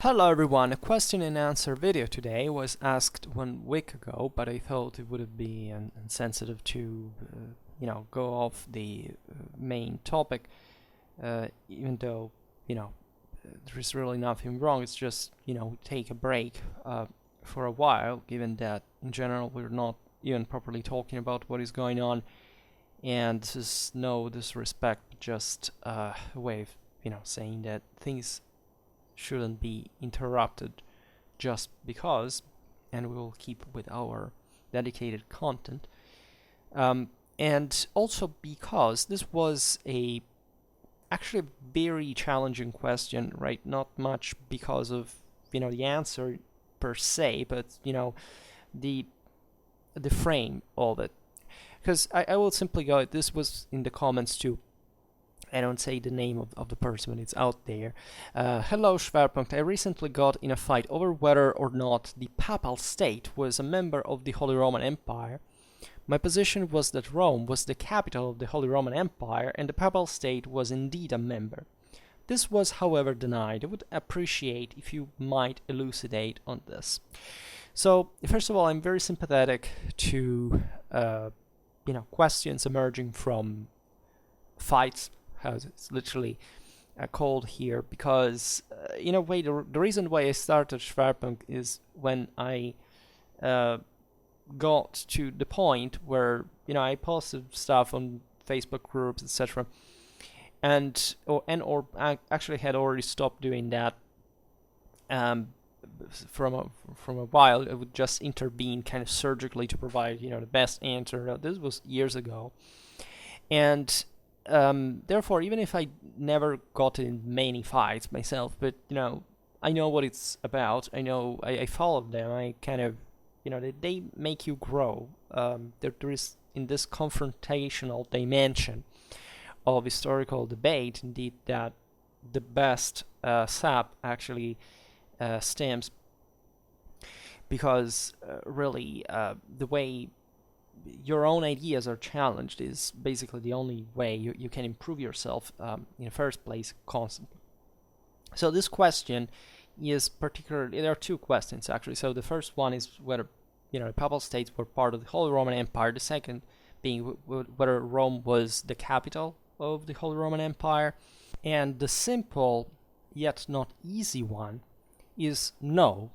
Hello everyone, a question and answer video today was asked 1 week ago, but I thought it would be insensitive to, go off the main topic, even though, there is really nothing wrong. It's just, take a break for a while, given that in general we're not even properly talking about what is going on, and this is no disrespect, just a way of, saying that things shouldn't be interrupted just because, and we will keep with our dedicated content. And also because this was actually a very challenging question, right? Not much because of the answer per se, but the the frame of it. Because I will simply go. This was in the comments too. I don't say the name of the person, it's out there. Hello Schwerpunkt, I recently got in a fight over whether or not the Papal State was a member of the Holy Roman Empire. My position was that Rome was the capital of the Holy Roman Empire and the Papal State was indeed a member. This was, however, denied. I would appreciate if you might elucidate on this. So, first of all, I'm very sympathetic to, questions emerging from fights, as it's literally called here, because in a way the reason why I started Schwerpunkt is when I got to the point where I posted stuff on Facebook groups, etc., or I actually had already stopped doing that from a while. I would just intervene kind of surgically to provide the best answer. This was years ago, and therefore, even if I never got in many fights myself, but I know what it's about. I know I followed them. I kind of, they make you grow. There is in this confrontational dimension of historical debate, indeed, that the best sap actually stems because really the way your own ideas are challenged is basically the only way you can improve yourself in the first place constantly. So this question is particularly, there are two questions actually. So the first one is whether the Papal States were part of the Holy Roman Empire. The second being whether Rome was the capital of the Holy Roman Empire. And the simple yet not easy one is no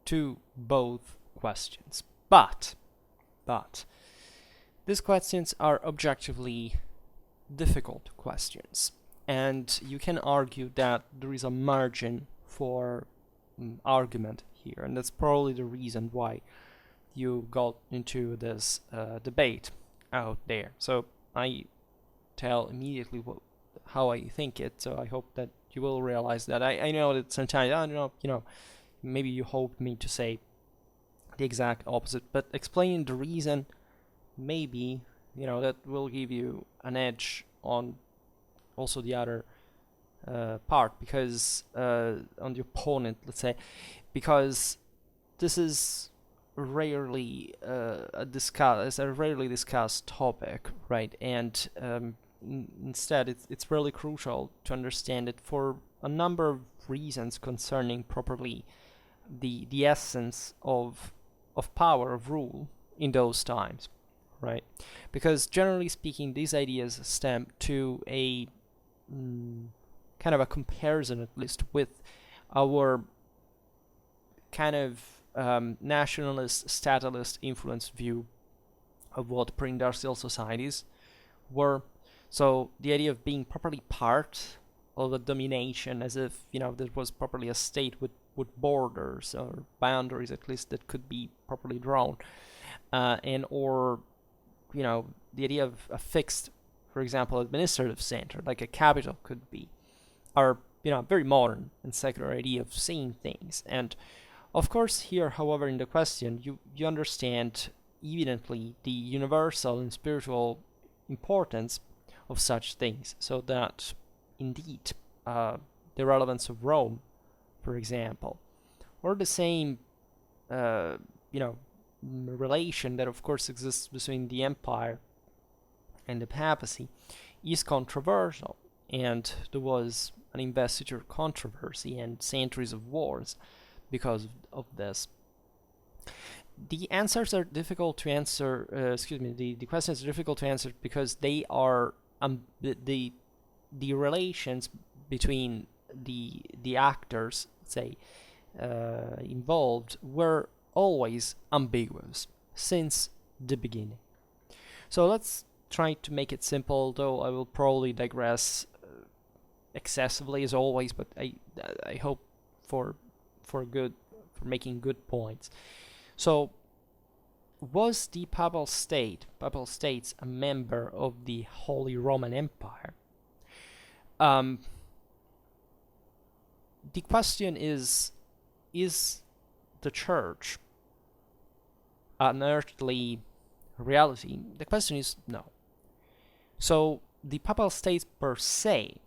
to both questions. But these questions are objectively difficult questions, and you can argue that there is a margin for argument here, and that's probably the reason why you got into this debate out there. So I tell immediately how I think it, so I hope that you will realize that. I know that sometimes, I don't know, maybe you hoped me to say the exact opposite, but explaining the reason, maybe that will give you an edge on also the other part, because on the opponent, let's say, because this is rarely a rarely discussed topic, right? And instead it's really crucial to understand it for a number of reasons concerning properly the essence of power, of rule in those times, right? Because generally speaking, these ideas stem to a kind of a comparison, at least, with our kind of nationalist, statalist influence view of what pre-industrial societies were. So the idea of being properly part of a domination, as if there was properly a state with borders or boundaries, at least, that could be properly drawn, and or the idea of a fixed, for example, administrative center, like a capital could be, are very modern and secular idea of seeing things. And of course here, however, in the question, you understand evidently the universal and spiritual importance of such things, so that indeed the relevance of Rome, for example, or the same relation that of course exists between the empire and the papacy, is controversial. and there was an investiture controversy and centuries of wars because of this. The answers are difficult to answer. The questions are difficult to answer because they are the relations between the actors, say, involved were always ambiguous since the beginning. So let's try to make it simple, though I will probably digress excessively as always, but I hope for making good points. So, was the Papal States, a member of the Holy Roman Empire? The question is the Church an earthly reality? The question is no. So, the Papal States per se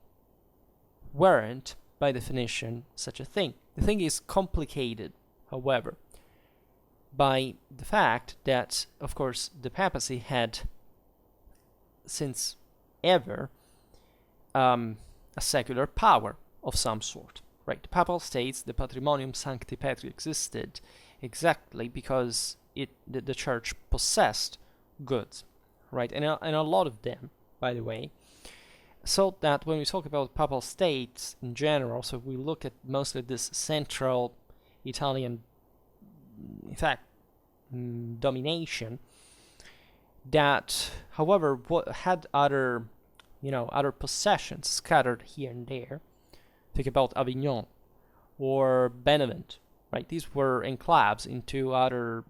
weren't, by definition, such a thing. The thing is complicated, however, by the fact that, of course, the papacy had, since ever, a secular power of some sort, right? The Papal States, the Patrimonium Sancti Petri, existed exactly because the Church possessed goods, right? And a lot of them, by the way. So that when we talk about Papal States in general, so we look at mostly this central Italian, in fact, domination, that, however, had other possessions scattered here and there. Think about Avignon or Benevent, right? These were enclaves into other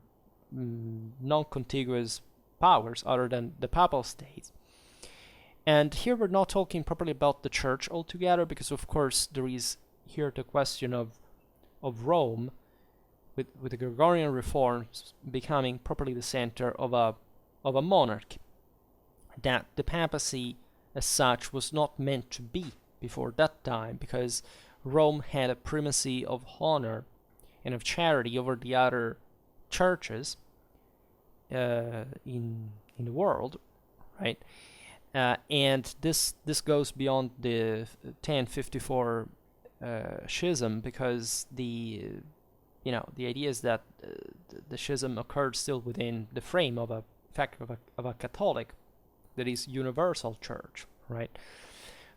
non-contiguous powers other than the Papal States. And here we're not talking properly about the Church altogether, because of course there is here the question of Rome, with the Gregorian reforms becoming properly the center of a monarchy, that the papacy as such was not meant to be before that time, because Rome had a primacy of honor and of charity over the other churches in the world, right? And this goes beyond the 1054 schism, because the idea is that the schism occurred still within the frame of a Catholic, that is, universal church, right?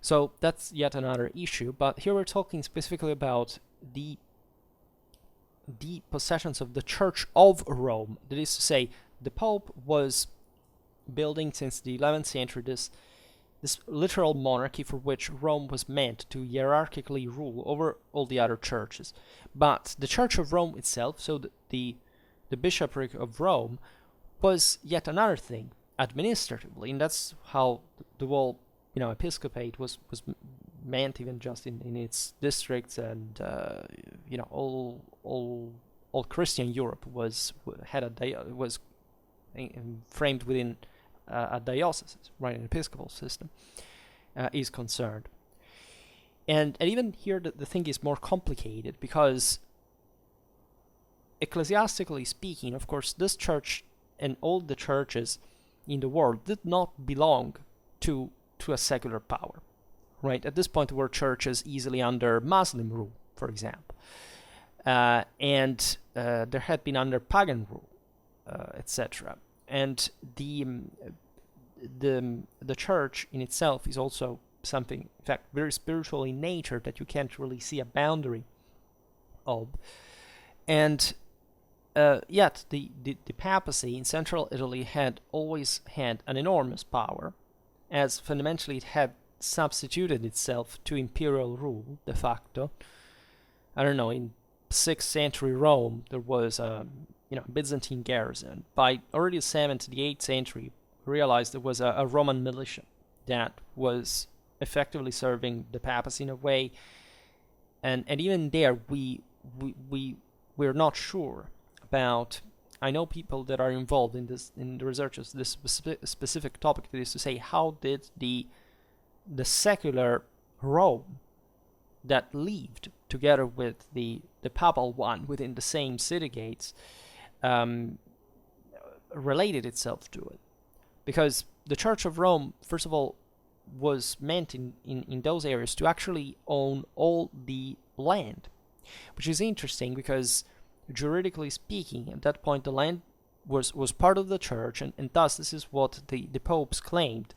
So that's yet another issue. But here we're talking specifically about the possessions of the Church of Rome. That is to say, the Pope was building since the 11th century this literal monarchy for which Rome was meant to hierarchically rule over all the other churches. But the Church of Rome itself, so the bishopric of Rome, was yet another thing administratively, and that's how the whole episcopate was meant, even just in its districts, and all Christian Europe was framed within a diocese, right? An episcopal system is concerned. And even here the thing is more complicated, because ecclesiastically speaking, of course, this church and all the churches in the world did not belong to a secular power, right? At this point, there were churches easily under Muslim rule, for example, and there had been under pagan rule, etc. And the church in itself is also something, in fact, very spiritual in nature, that you can't really see a boundary of. And yet the papacy in central Italy had always had an enormous power, as fundamentally it had substituted itself to imperial rule de facto. I don't know, in 6th century Rome there was a Byzantine garrison. By already the 7th to the 8th century, we realized there was a Roman militia that was effectively serving the papacy in a way, and even there we're not sure about. I know people that are involved in the research of this specific topic, that is to say, how did the secular Rome that lived together with the papal one within the same city gates related itself to it? Because the Church of Rome, first of all, was meant in those areas to actually own all the land, which is interesting because juridically speaking, at that point the land was part of the church, and thus this is what the popes claimed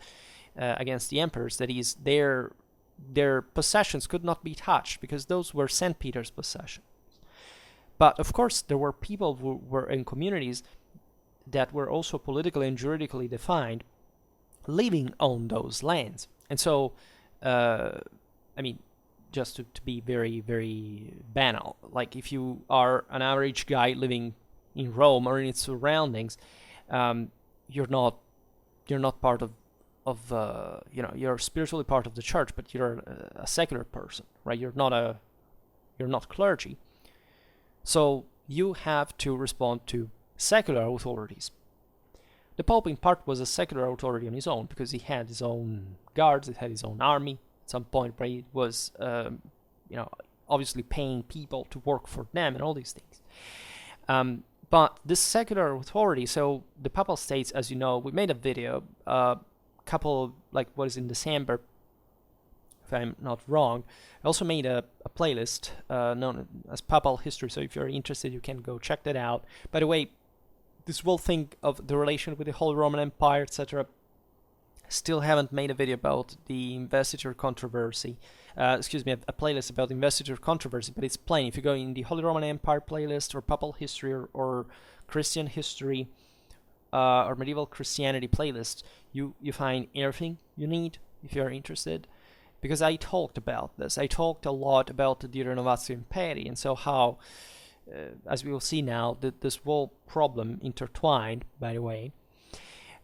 against the emperors, that is, their possessions could not be touched because those were St. Peter's possessions. But of course there were people who were in communities that were also politically and juridically defined living on those lands. And so I mean, just to be very, very banal, like if you are an average guy living in Rome or in its surroundings, you're not part of you're spiritually part of the church, but you're a secular person, right? You're not clergy, so you have to respond to secular authorities. The Pope in part was a secular authority on his own because he had his own guards, he had his own army at some point, where he was obviously paying people to work for them and all these things. But this secular authority, so the Papal States, as you know, we made a video in December, if I'm not wrong. I also made a playlist known as Papal History, so if you're interested, you can go check that out. By the way, this whole thing of the relation with the Holy Roman Empire, etc., still haven't made a video about the investiture controversy. A playlist about the investiture controversy, but it's plain. If you go in the Holy Roman Empire playlist, or Papal History, or Christian History, or Medieval Christianity playlist, you find everything you need if you're interested. Because I talked about this. I talked a lot about the Renovatio Imperii, and so how, as we will see now, that this whole problem intertwined, by the way.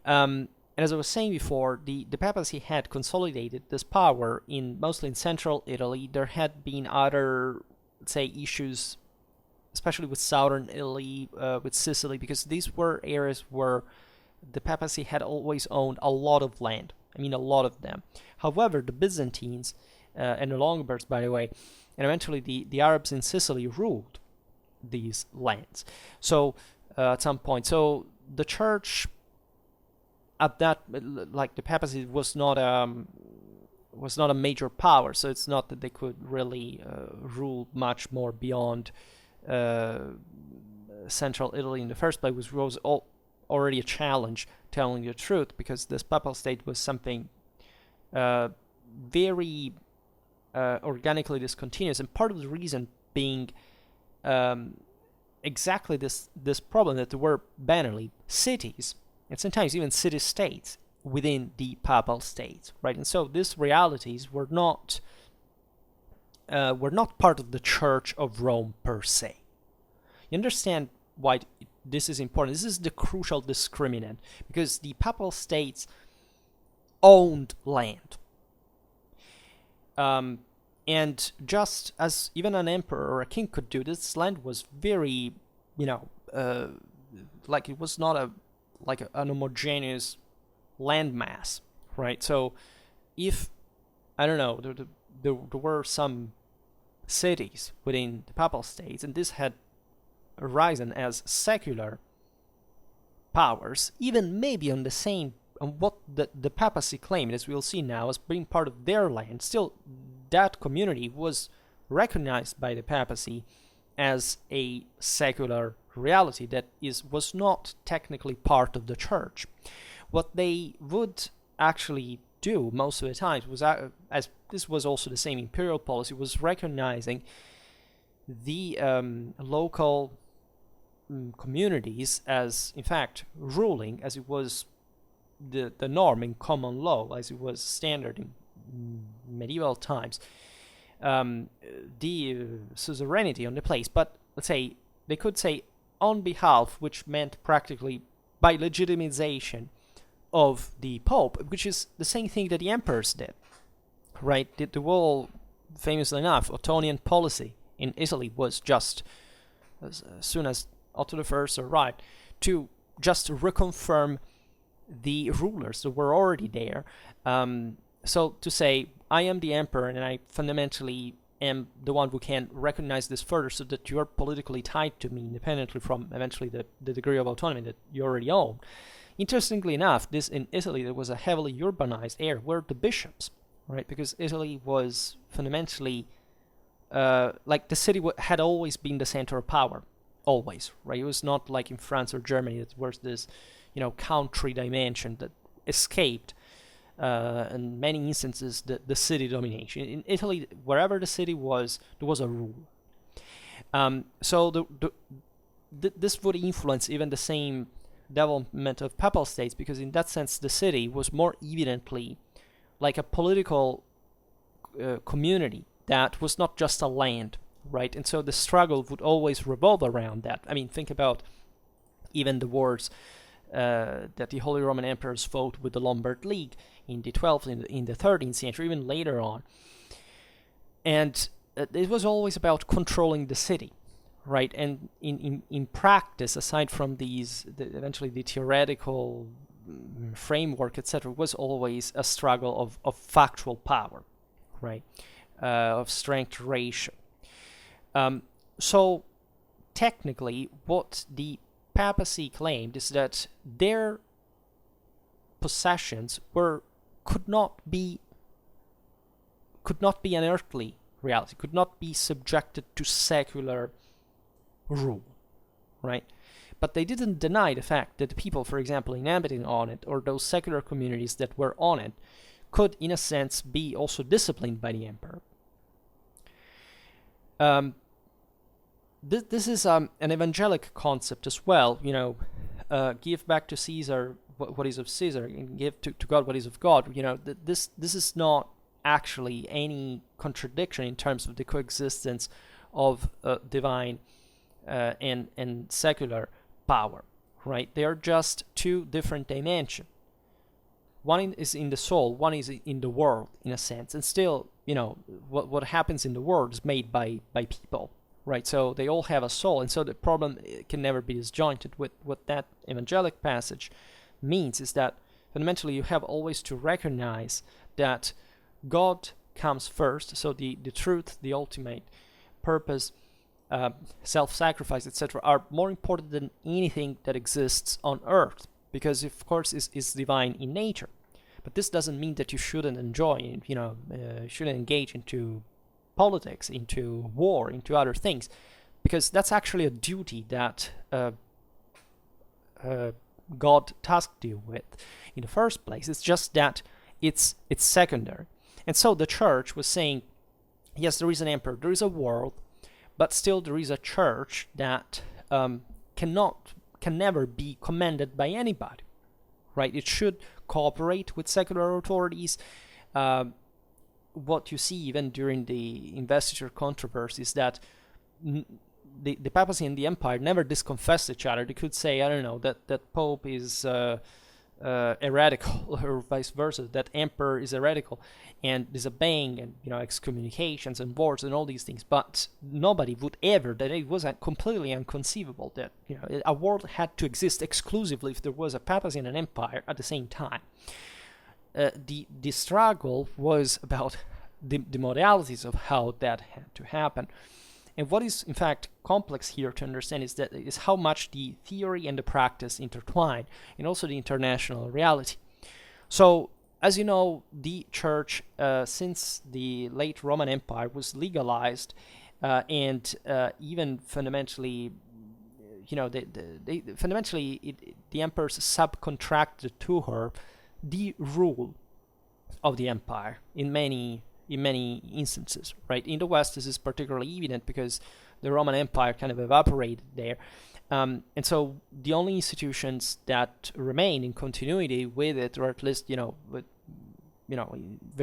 And as I was saying before, the papacy had consolidated this power mostly in central Italy. There had been other, let's say, issues, especially with southern Italy, with Sicily, because these were areas where the papacy had always owned a lot of land. I mean, a lot of them. However, the Byzantines, and the Longobards, by the way, and eventually the Arabs in Sicily ruled these lands. So, at some point, so the church at that, like the papacy, was not a major power. So it's not that they could really rule much more beyond central Italy in the first place, which was already a challenge, telling the truth, because this Papal State was something very organically discontinuous, and part of the reason being exactly this problem, that there were banally cities, and sometimes even city-states within the Papal States, right? And so these realities were not part of the Church of Rome per se. You understand why this is important? This is the crucial discriminant, because the Papal States owned land. And just as even an emperor or a king could do, this land was very, like it was not an homogeneous landmass, right? So if, I don't know, there were some cities within the Papal States, and this had arisen as secular powers, even maybe on what the papacy claimed, as we'll see now, as being part of their land, still that community was recognized by the papacy as a secular reality that was not technically part of the church. What they would actually do most of the time was, as this was also the same imperial policy, was recognizing the local communities as, in fact, ruling, as it was the norm in common law, as it was standard in medieval times, the suzerainty on the place. But let's say they could say on behalf, which meant practically by legitimization of the Pope, which is the same thing that the emperors did, right? The whole, famously enough, Ottonian policy in Italy was just, as soon as Otto I arrived, to just reconfirm the rulers that were already there. So to say, I am the emperor, and I fundamentally am the one who can recognize this further, so that you're politically tied to me, independently from eventually the degree of autonomy that you already own. Interestingly enough, this in Italy, there was a heavily urbanized area where the bishops, right? Because Italy was fundamentally like the city had always been the center of power, always, right? It was not like in France or Germany that was this, country dimension that escaped. In many instances, the city domination. In Italy, wherever the city was, there was a rule. So this would influence even the same development of Papal States, because in that sense, the city was more evidently like a political community that was not just a land, right? And so the struggle would always revolve around that. I mean, think about even the wars that the Holy Roman Emperors fought with the Lombard League in the 12th, in the 13th century, even later on. And it was always about controlling the city, right? And in practice, aside from eventually the theoretical framework, etc., was always a struggle of factual power, right? Of strength ratio. So technically, what the papacy claimed is that their possessions could not be an earthly reality, could not be subjected to secular rule, right? But they didn't deny the fact that the people, for example, inhabiting on it, or those secular communities that were on it, could, in a sense, be also disciplined by the emperor. This is an evangelic concept as well. Give back to Caesar what is of Caesar, and give to God what is of God. This is not actually any contradiction in terms of the coexistence of divine and secular power, right? They are just two different dimensions. One is in the soul, one is in the world, in a sense. And still, what happens in the world is made by people, right? So they all have a soul, and so the problem can never be disjointed. What that evangelic passage means is that fundamentally you have always to recognize that God comes first, so the truth, the ultimate purpose, self-sacrifice, etc., are more important than anything that exists on earth, because of course is divine in nature. But this doesn't mean that you shouldn't enjoy, shouldn't engage into politics, into war, into other things, because that's actually a duty that God tasked you with in the first place. It's just that it's secondary. And so the church was saying, yes, there is an emperor, there is a world, but still there is a church that can never be commanded by anybody, right? It should cooperate with secular authorities. What you see even during the investiture controversy is that the papacy and the empire never disconfessed each other. They could say, I don't know, that Pope is heretical, or vice versa, that emperor is heretical, and disobeying, and excommunications and wars and all these things. But nobody would ever, that it was completely inconceivable that a world had to exist exclusively if there was a papacy and an empire at the same time. The struggle was about the modalities of how that had to happen. And what is in fact complex here to understand is how much the theory and the practice intertwine, and also the international reality. So, as you know, the church, since the late Roman Empire, was legalized, and even fundamentally, the emperors subcontracted to her the rule of the empire in many instances, right? In the West, this is particularly evident because the Roman Empire kind of evaporated there. And so the only institutions that remain in continuity with it, or at least, very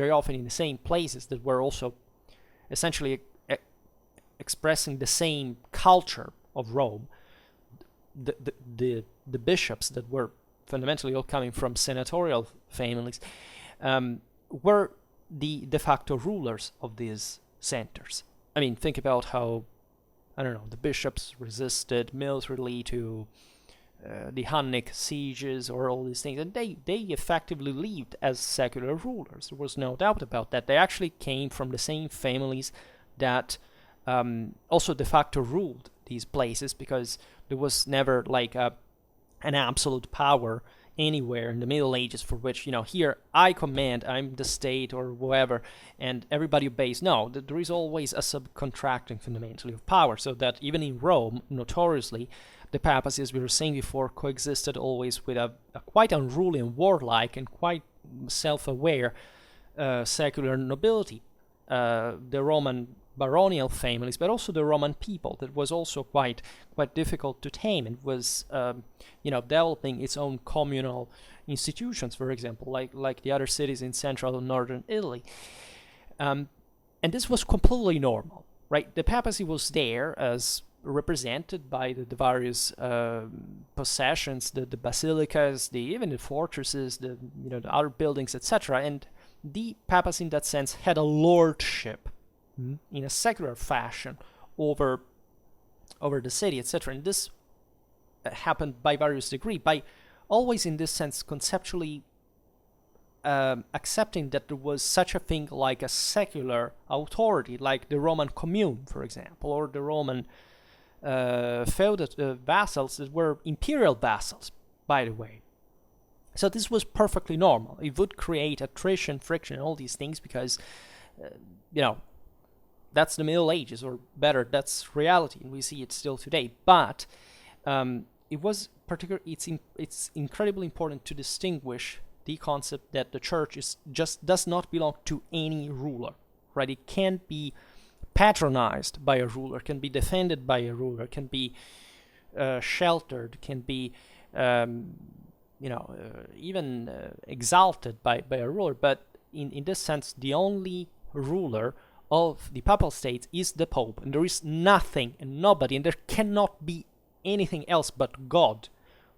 often in the same places that were also essentially expressing the same culture of Rome, the bishops that were fundamentally all coming from senatorial families, were the de facto rulers of these centers. I mean, think about how, the bishops resisted militarily to the Hunnic sieges or all these things, and they effectively lived as secular rulers. There was no doubt about that. They actually came from the same families that also de facto ruled these places, because there was never like an absolute power anywhere in the Middle Ages for which, here I command, I'm the state or whoever, and everybody obeys. No, there is always a subcontracting fundamentally of power, so that even in Rome, notoriously, the papacy, as we were saying before, coexisted always with a quite unruly and warlike and quite self-aware secular nobility. The Roman baronial families, but also the Roman people, that was also quite difficult to tame, and was developing its own communal institutions, for example, like the other cities in central and northern Italy. And this was completely normal, right? The papacy was there as represented by the various possessions, the basilicas, even the fortresses, the other buildings, etc. And the papacy, in that sense, had a lordship in a secular fashion over the city, etc. And this happened by various degrees, by always, in this sense, conceptually accepting that there was such a thing like a secular authority, like the Roman commune, for example, or the Roman feudal vassals that were imperial vassals, by the way. So this was perfectly normal. It would create attrition, friction, all these things because, that's the Middle Ages, or better, that's reality, and we see it still today. But it's incredibly important to distinguish the concept that the church does not belong to any ruler, right? It can't be patronized by a ruler, can be defended by a ruler, can be sheltered, can be even exalted by a ruler. But in this sense, the only ruler of the Papal States is the Pope, and there is nothing and nobody, and there cannot be anything else but God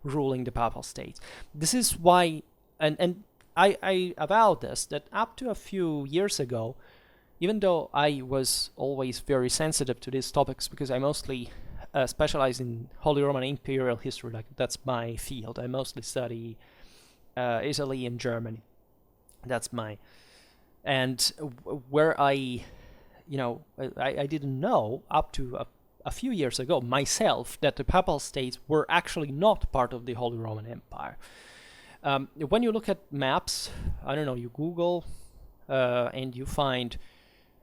ruling the Papal States. This is why, and I avow this, that up to a few years ago, even though I was always very sensitive to these topics because I mostly specialize in Holy Roman Imperial history, like that's my field. I mostly study Italy and Germany. That's and where I didn't know up to a few years ago myself that the Papal States were actually not part of the Holy Roman Empire. When you look at maps, you Google and you find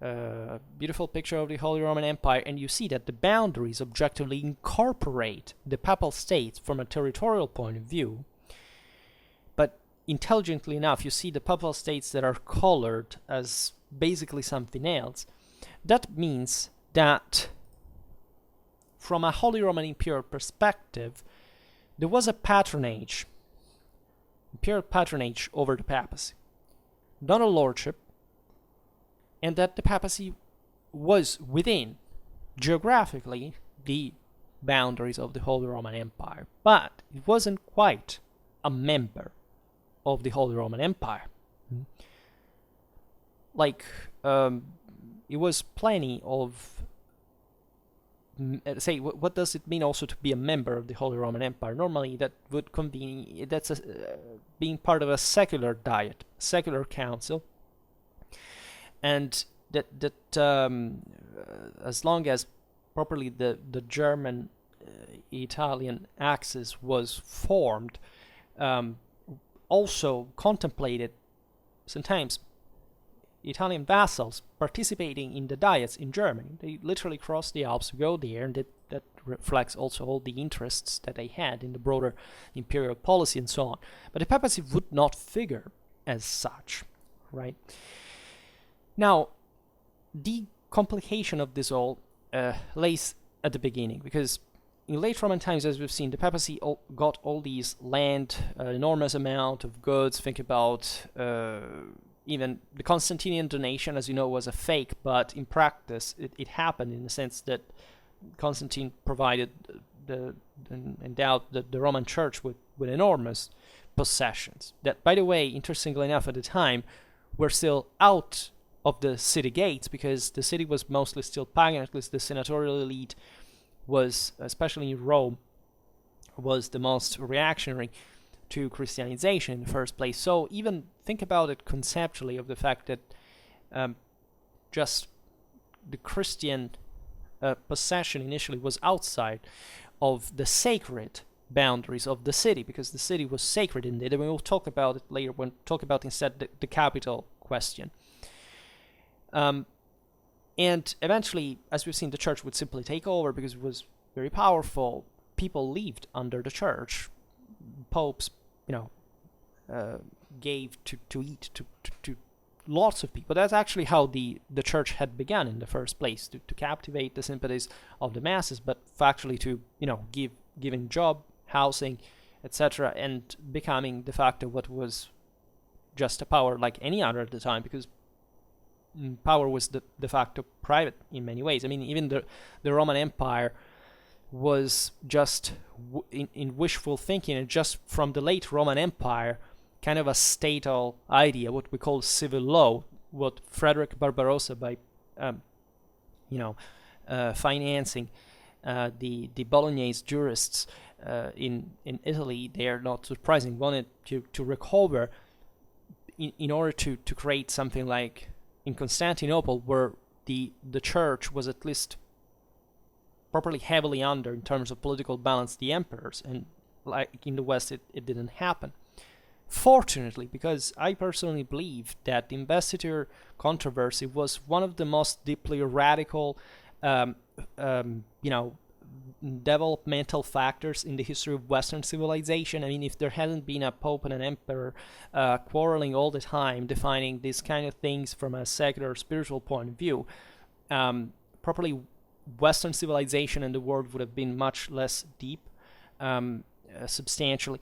a beautiful picture of the Holy Roman Empire, and you see that the boundaries objectively incorporate the Papal States from a territorial point of view. But intelligently enough, you see the Papal States that are colored as basically something else. That means that from a Holy Roman Imperial perspective, there was a imperial patronage over the papacy, not a lordship, and that the papacy was within, geographically, the boundaries of the Holy Roman Empire, but it wasn't quite a member of the Holy Roman Empire. It was plenty of, what does it mean also to be a member of the Holy Roman Empire? Normally that would convene, that's being part of a secular diet, secular council, and that as long as properly the German Italian axis was formed, also contemplated sometimes Italian vassals participating in the diets in Germany. They literally cross the Alps to go there, and that reflects also all the interests that they had in the broader imperial policy and so on. But the papacy would not figure as such, right? Now, the complication of this all lays at the beginning, because in late Roman times, as we've seen, the papacy got all these land, enormous amount of goods. Think about even the Constantinian donation, as you know, was a fake, but in practice it happened in the sense that Constantine provided endowed the Roman Church with enormous possessions that, by the way, interestingly enough, at the time were still out of the city gates, because the city was mostly still pagan. At least the senatorial elite was, especially in Rome, was the most reactionary to Christianization in the first place. So even think about it conceptually, of the fact that just the Christian possession initially was outside of the sacred boundaries of the city, because the city was sacred indeed, and we will talk about it later when talk about instead the capital question. And eventually, as we've seen, the church would simply take over because it was very powerful. People lived under the church. Popes, gave to eat to lots of people. That's actually how the church had begun in the first place, to captivate the sympathies of the masses, but actually to giving job, housing, etc., and becoming de facto what was just a power like any other at the time, because power was de facto private in many ways. I mean, even the Roman Empire was just in wishful thinking, and just from the late Roman Empire, kind of a statal idea, what we call civil law, what Frederick Barbarossa, by financing the Bolognese jurists in Italy, they are not surprising, wanted to recover in order to create something like in Constantinople, where the church was at least properly heavily under in terms of political balance the emperors, and like in the West it didn't happen. Fortunately, because I personally believe that the investiture controversy was one of the most deeply radical developmental factors in the history of Western civilization. I mean, if there hadn't been a pope and an emperor quarreling all the time, defining these kind of things from a secular spiritual point of view, properly Western civilization and the world would have been much less deep, substantially.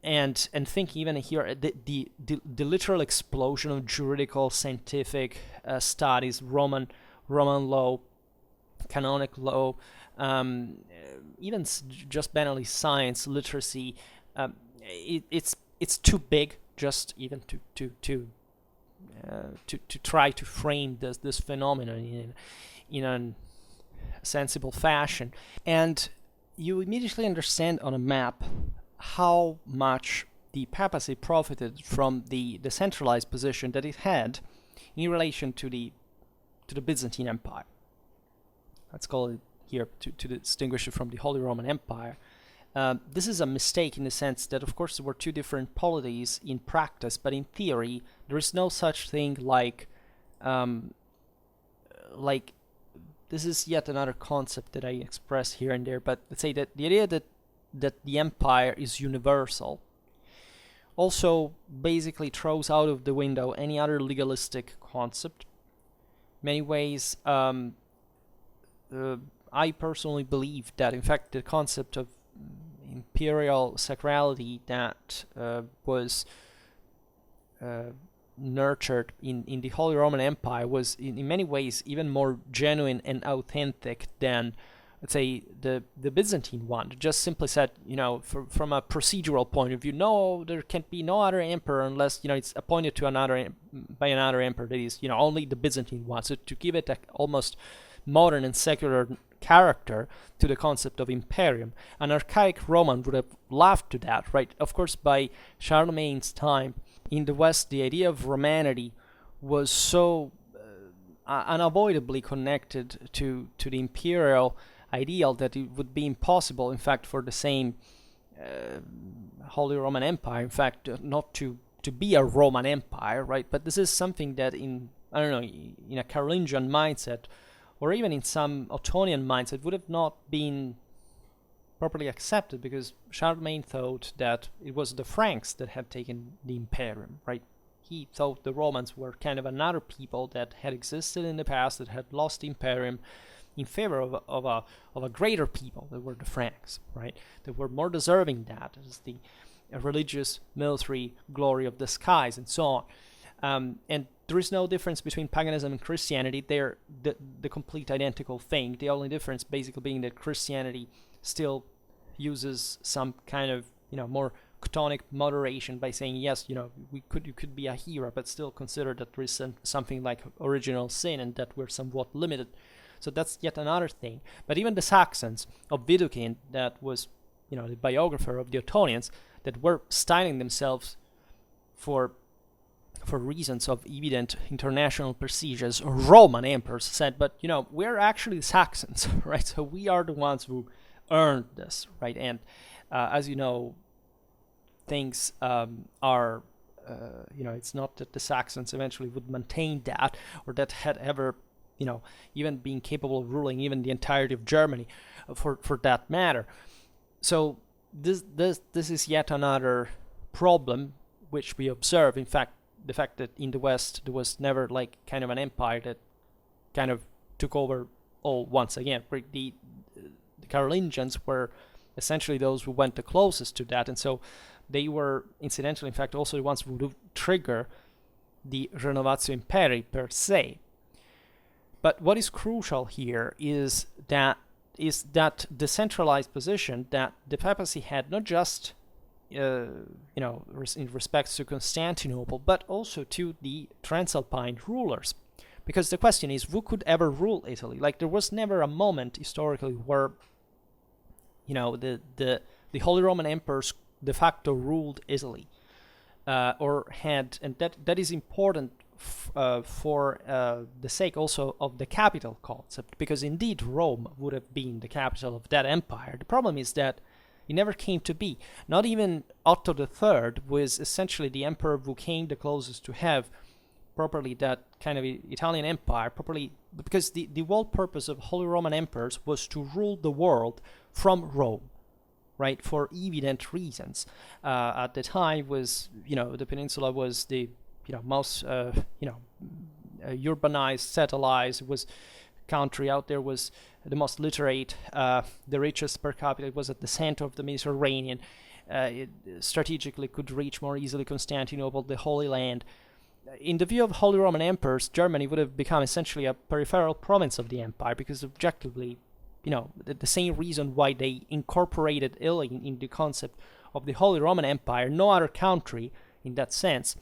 And think even here, the literal explosion of juridical scientific studies, Roman law, canonic law, even just banally science, literacy, it's too big just even to try to frame this phenomenon in a sensible fashion. And you immediately understand on a map how much the papacy profited from the centralized position that it had in relation to the Byzantine Empire. Let's call it here to distinguish it from the Holy Roman Empire. This is a mistake in the sense that, of course, there were two different polities in practice, but in theory, there is no such thing like this is yet another concept that I express here and there, but let's say that the idea that the empire is universal also basically throws out of the window any other legalistic concept. In many ways, I personally believe that, in fact, the concept of imperial sacrality that was nurtured in the Holy Roman Empire was in many ways even more genuine and authentic than, let's say, the Byzantine one. It just simply said, from a procedural point of view, no, there can be no other emperor unless, it's appointed to by another emperor, that is, only the Byzantine one. So to give it a almost modern and secular character to the concept of imperium, an archaic Roman would have laughed to that, right? Of course, by Charlemagne's time in the West, the idea of Romanity was so unavoidably connected to the imperial ideal that it would be impossible, in fact, for the same Holy Roman Empire, in fact, not to be a Roman Empire, right? But this is something that in a Carolingian mindset, or even in some Ottonian mindset, would have not been properly accepted, because Charlemagne thought that it was the Franks that had taken the imperium, right? He thought the Romans were kind of another people that had existed in the past, that had lost the imperium in favor of a greater people that were the Franks, right? That were more deserving that as the religious military glory of the skies and so on. And there is no difference between paganism and Christianity. They're the complete identical thing. The only difference basically being that Christianity still uses some kind of more Chthonic moderation by saying, yes, you could be a hero, but still consider that there is something like original sin and that we're somewhat limited. So that's yet another thing. But even the Saxons of Widukind, that was the biographer of the Ottonians, that were styling themselves for reasons of evident international prestige as Roman emperors, said, but we're actually Saxons, right? So we are the ones who earned this, right? And as you know, things are, it's not that the Saxons eventually would maintain that, or that had ever, even being capable of ruling even the entirety of Germany, for that matter. So this is yet another problem which we observe. In fact, the fact that in the West there was never like kind of an empire that kind of took over all once again. The Carolingians were essentially those who went the closest to that, and so they were incidentally, in fact, also the ones who would trigger the Renovatio Imperii per se. But what is crucial here is that decentralized position that the papacy had, not just in respect to Constantinople, but also to the Transalpine rulers. Because the question is, who could ever rule Italy? Like, there was never a moment historically where, the Holy Roman Emperors de facto ruled Italy, or had, and that is important for the sake also of the capital concept, because indeed Rome would have been the capital of that empire. The problem is that it never came to be. Not even Otto III was essentially the emperor who came the closest to have properly that kind of Italian empire, properly, because the whole purpose of Holy Roman Emperors was to rule the world from Rome, right, for evident reasons. At the time was, the peninsula was the, most, urbanized, satellized, was country out there, was the most literate, the richest per capita. It was at the center of the Mediterranean. It strategically could reach more easily Constantinople, the Holy Land. In the view of Holy Roman Emperors, Germany would have become essentially a peripheral province of the empire, because objectively, the same reason why they incorporated Italy in the concept of the Holy Roman Empire, no other country, in that sense,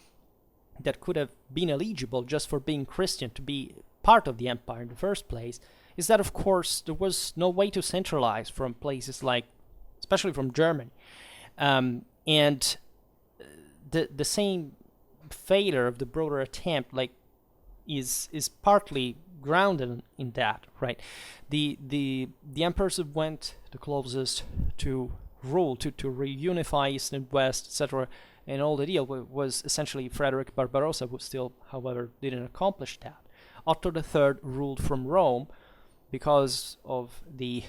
that could have been eligible just for being Christian to be part of the empire in the first place, is that, of course, there was no way to centralize from places like, especially from Germany. And the same failure of the broader attempt, is partly grounded in that, right? The emperors who went the closest to rule, to reunify East and West, etc., and all the deal was essentially Frederick Barbarossa, who still, however, didn't accomplish that. Otto III ruled from Rome because of the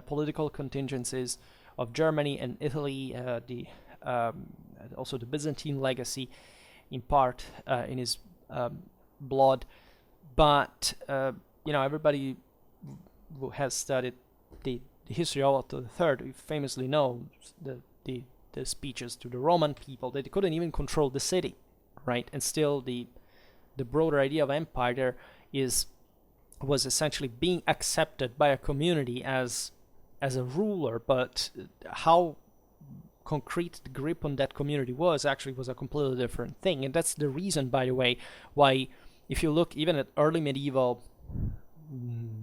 political contingencies of Germany and Italy, also the Byzantine legacy, in part in his blood. But everybody who has studied the history of Otto III famously knows the speeches to the Roman people, that they couldn't even control the city, right? And still the broader idea of empire there was essentially being accepted by a community as a ruler, but how concrete the grip on that community was a completely different thing. And that's the reason, by the way, why if you look even at early medieval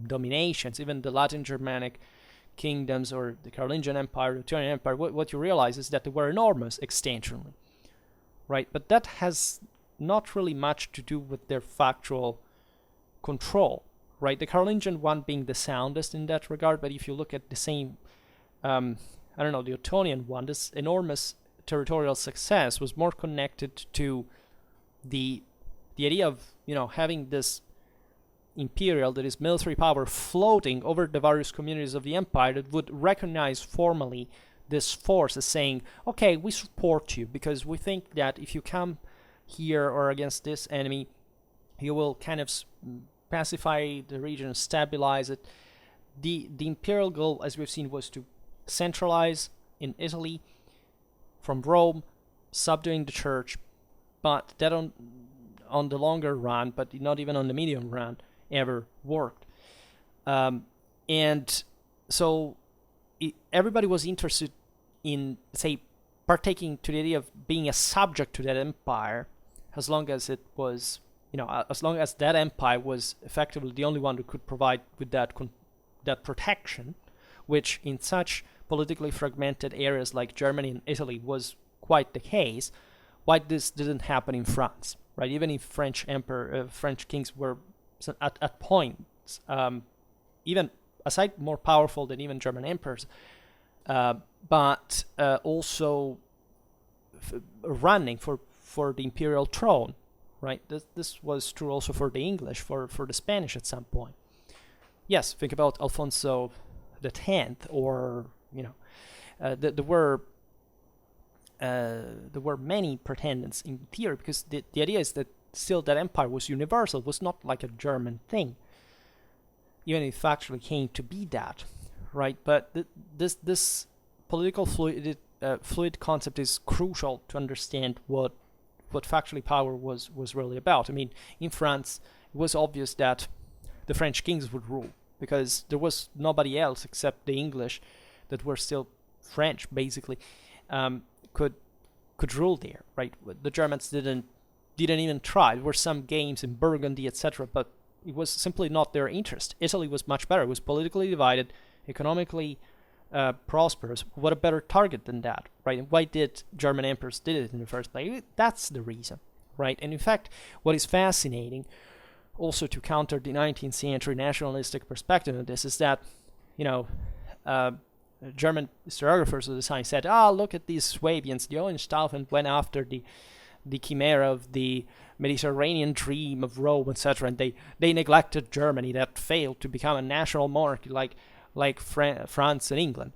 dominations, even the Latin Germanic kingdoms or the Carolingian Empire, the Teutonic Empire, what you realize is that they were enormous extensionally, right? But that has not really much to do with their factual control, right? The Carolingian one being the soundest in that regard, but if you look at the same, the Ottonian one, this enormous territorial success was more connected to the idea of, having this imperial, that is military power, floating over the various communities of the empire that would recognize formally this force as saying, okay, we support you because we think that if you come here or against this enemy, you will kind of pacify the region, stabilize it. The imperial goal, as we've seen, was to centralize in Italy from Rome, subduing the church, but that on the longer run, but not even on the medium run, ever worked. And so everybody was interested in, say, partaking to the idea of being a subject to that empire, as long as it was, as long as that empire was effectively the only one who could provide with that protection, which in such politically fragmented areas like Germany and Italy was quite the case. Why this didn't happen in France, right? Even if French kings were at points, even aside more powerful than even German emperors, but also running for the imperial throne, right? This was true also for the English, for the Spanish at some point. Yes, think about Alfonso X, or there were many pretendants in theory, because the idea is that still that empire was universal, was not like a German thing, even if it actually came to be that, right? But this political fluid concept is crucial to understand what factually power was really about. I mean, in France, it was obvious that the French kings would rule, because there was nobody else except the English that were still French, basically, could rule there, right? The Germans didn't even try. There were some games in Burgundy, etc., but it was simply not their interest. Italy was much better. It was politically divided, economically prosperous. What a better target than that, right? And why did German emperors did it in the first place? That's the reason, right? And in fact, what is fascinating, also to counter the 19th century nationalistic perspective of this, is that, German historiographers of the time said, look at these Swabians, the Hohenstaufen went after the chimera of the Mediterranean dream of Rome, etc., and they neglected Germany, that failed to become a national monarchy like France and England.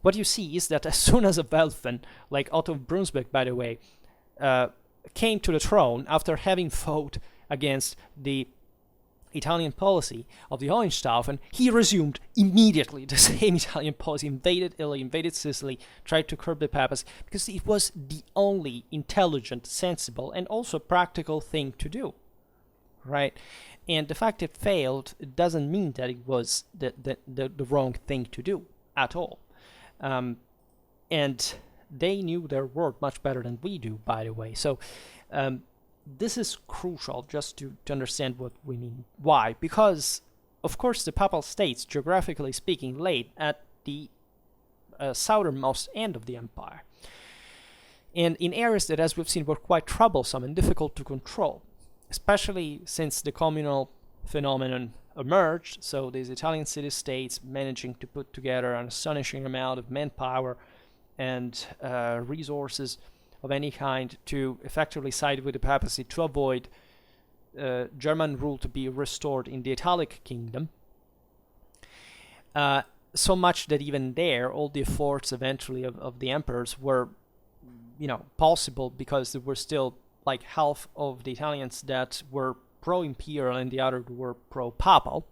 What you see is that as soon as a Welfen, like Otto of Brunswick, by the way, came to the throne after having fought against the Italian policy of the Hohenstaufen, he resumed immediately the same Italian policy, invaded Italy, invaded Sicily, tried to curb the papacy, because it was the only intelligent, sensible, and also practical thing to do, right? And the fact it failed, it doesn't mean that it was the wrong thing to do at all. And they knew their world much better than we do, by the way. So this is crucial just to understand what we mean. Why? Because, of course, the Papal States, geographically speaking, laid at the southernmost end of the empire, and in areas that, as we've seen, were quite troublesome and difficult to control, especially since the communal phenomenon emerged. So these Italian city-states managing to put together an astonishing amount of manpower and resources of any kind to effectively side with the papacy to avoid German rule to be restored in the Italic kingdom. So much that even there, all the efforts eventually of the emperors were, possible because there were still like half of the Italians that were pro-imperial and the other were pro-papal.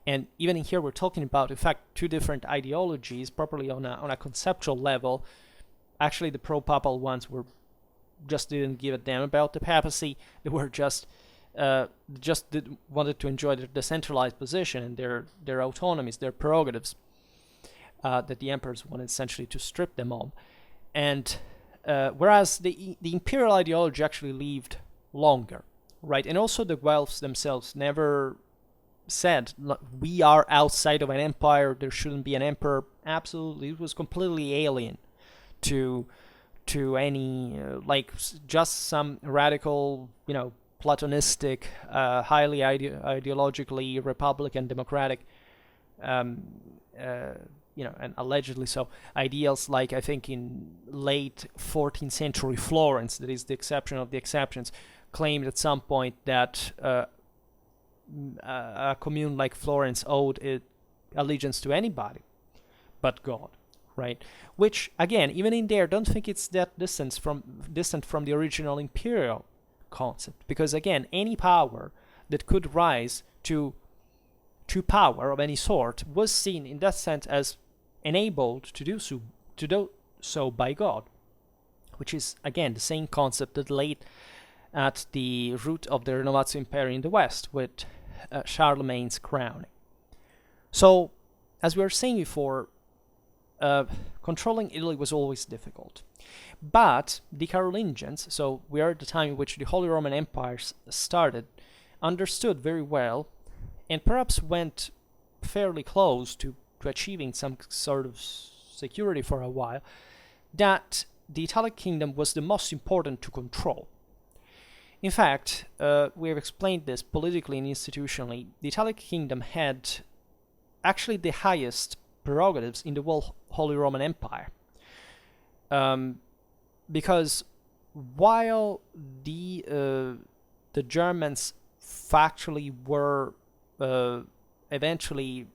And even in here, we're talking about, in fact, two different ideologies, properly on a conceptual level. Actually, the pro-papal ones just didn't give a damn about the papacy. They were just wanted to enjoy their decentralized position and their autonomies, their prerogatives that the emperors wanted essentially to strip them on. And whereas the imperial ideology actually lived longer, right? And also the Guelphs themselves never said, we are outside of an empire, there shouldn't be an emperor. Absolutely, it was completely alien to any just some radical, Platonistic, highly ideologically Republican, democratic, and allegedly so, ideals like, I think, in late 14th century Florence, that is the exception of the exceptions, claimed at some point that a commune like Florence owed allegiance to anybody but God. Right, which again, even in there, don't think it's that distant from the original imperial concept, because again, any power that could rise to power of any sort was seen in that sense as enabled to do so by God, which is again the same concept that laid at the root of the Renovatio Imperii in the West with Charlemagne's crowning. So, as we were saying before, controlling Italy was always difficult. But the Carolingians, so we are at the time in which the Holy Roman Empire started, understood very well, and perhaps went fairly close to achieving some sort of security for a while, that the Italic kingdom was the most important to control. In fact, we have explained this politically and institutionally. The Italic kingdom had actually the highest prerogatives in the whole Holy Roman Empire. Because while the Germans factually were eventually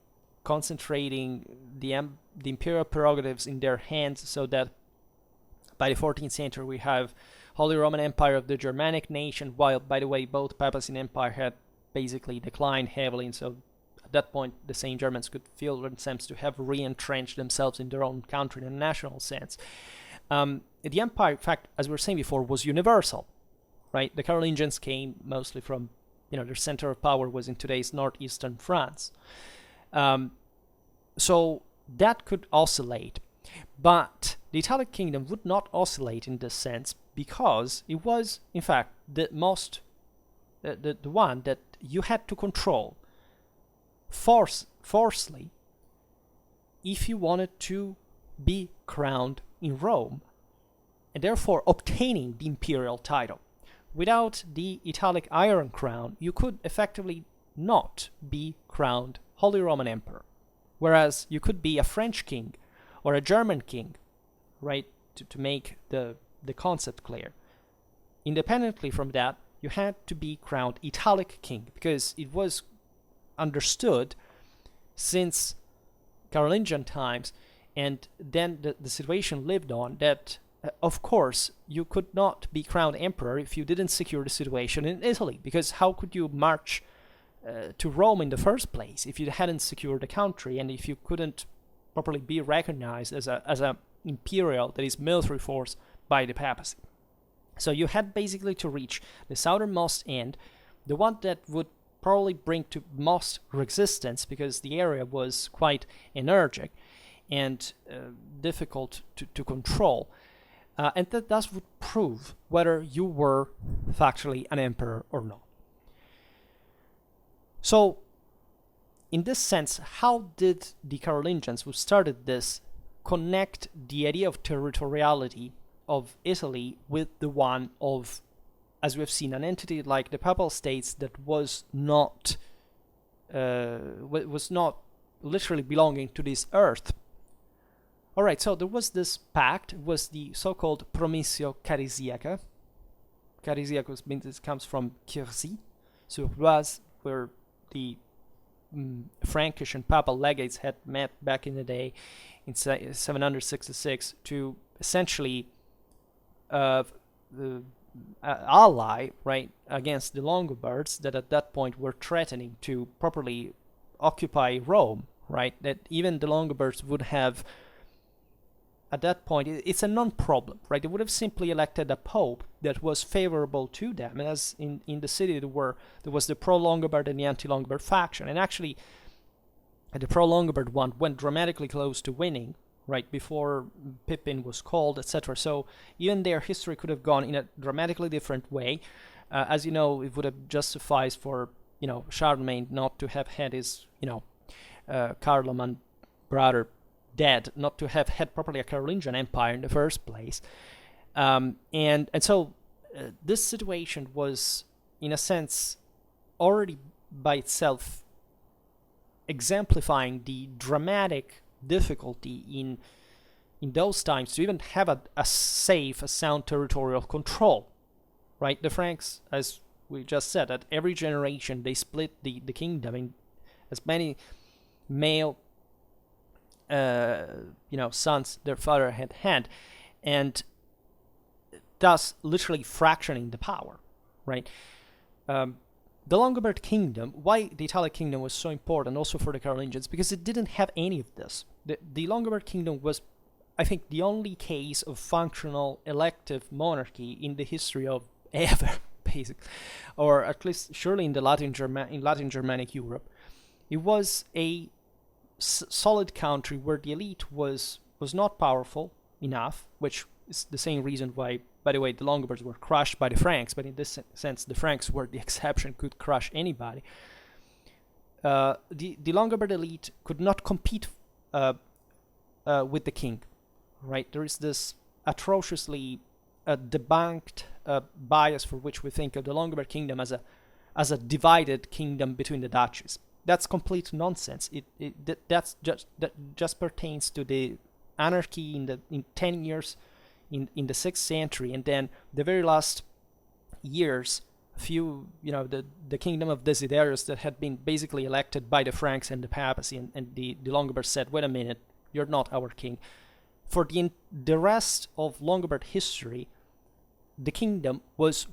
concentrating the imperial prerogatives in their hands, so that by the 14th century we have Holy Roman Empire of the Germanic nation, while, by the way, both papacy and empire had basically declined heavily, and so at that point the Saint Germans could feel themselves to have re-entrenched themselves in their own country in a national sense. The empire, in fact, as we were saying before, was universal, right? The Carolingians came mostly from, their center of power was in today's northeastern France. So that could oscillate. But the Italic kingdom would not oscillate in this sense, because it was, in fact, the one that you had to control forcefully if you wanted to be crowned in Rome, and therefore obtaining the imperial title. Without the Italic Iron Crown, you could effectively not be crowned Holy Roman Emperor, whereas you could be a French king or a German king, right, to make the concept clear. Independently from that, you had to be crowned Italic king, because it was understood since Carolingian times, and then the situation lived on, that of course you could not be crowned emperor if you didn't secure the situation in Italy, because how could you march to Rome in the first place if you hadn't secured the country, and if you couldn't properly be recognized as a imperial, that is, military force by the papacy. So you had basically to reach the southernmost end, the one that would probably bring to most resistance, because the area was quite energetic and difficult to control, and that thus would prove whether you were factually an emperor or not. So, in this sense, how did the Carolingians, who started this, connect the idea of territoriality of Italy with the one of, as we have seen, an entity like the Papal States that was not literally belonging to this earth? All right, so there was this pact, was the so-called Promissio Carisiaca. Carisiacus comes from Quercy, sur Oise, where the Frankish and Papal legates had met back in the day in 766 to essentially ally, right, against the Longobards that at that point were threatening to properly occupy Rome, right? That even the Longobards would have, at that point, it's a non-problem, right? They would have simply elected a pope that was favorable to them, as in the city there was the pro-Longobard and the anti-Longobard faction, and actually the pro-Longobard one went dramatically close to winning, right, before Pippin was called, etc. So even their history could have gone in a dramatically different way. As you know, it would have just sufficed for, Charlemagne not to have had his, Carloman brother dead, not to have had properly a Carolingian empire in the first place. And so this situation was, in a sense, already by itself exemplifying the dramatic difficulty in those times to even have a sound territorial control, right? The Franks, as we just said, at every generation they split the kingdom in as many male sons their father had, and thus literally fractioning the power, right? The Longobard kingdom, why the Italic kingdom was so important also for the Carolingians, because it didn't have any of this. The Longobard kingdom was, I think, the only case of functional elective monarchy in the history of ever, basically, or at least surely in the Latin Germanic Europe. It was a solid country where the elite was not powerful enough, which is the same reason why, by the way, the Longobards were crushed by the Franks, but in this sense the Franks were the exception, could crush anybody. The Longobard elite could not compete with the king, right? There is this atrociously debunked bias for which we think of the Longobard kingdom as a divided kingdom between the duchies. that's complete nonsense. That just pertains to the anarchy in 10 years in the 6th century, and then the very last years, the kingdom of Desiderius that had been basically elected by the Franks and the papacy, and the Longobards said, wait a minute, you're not our king. For the rest of Longobard history, the kingdom was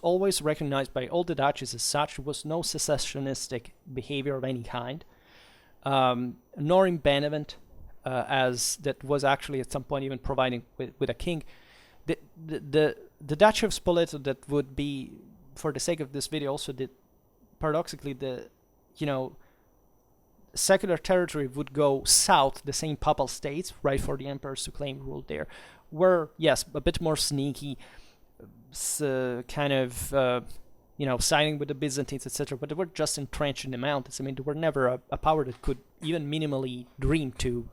always recognized by all the duchies as such. There was no secessionistic behavior of any kind, nor in Benevent, as that was actually at some point even providing with a king. The Duchy of Spoleto, that would be, for the sake of this video, also paradoxically secular territory would go south, the same Papal States, right, for the emperors to claim rule there, were, yes, a bit more sneaky, siding with the Byzantines, etc., but they were just entrenched in the mountains. I mean, they were never a power that could even minimally dream to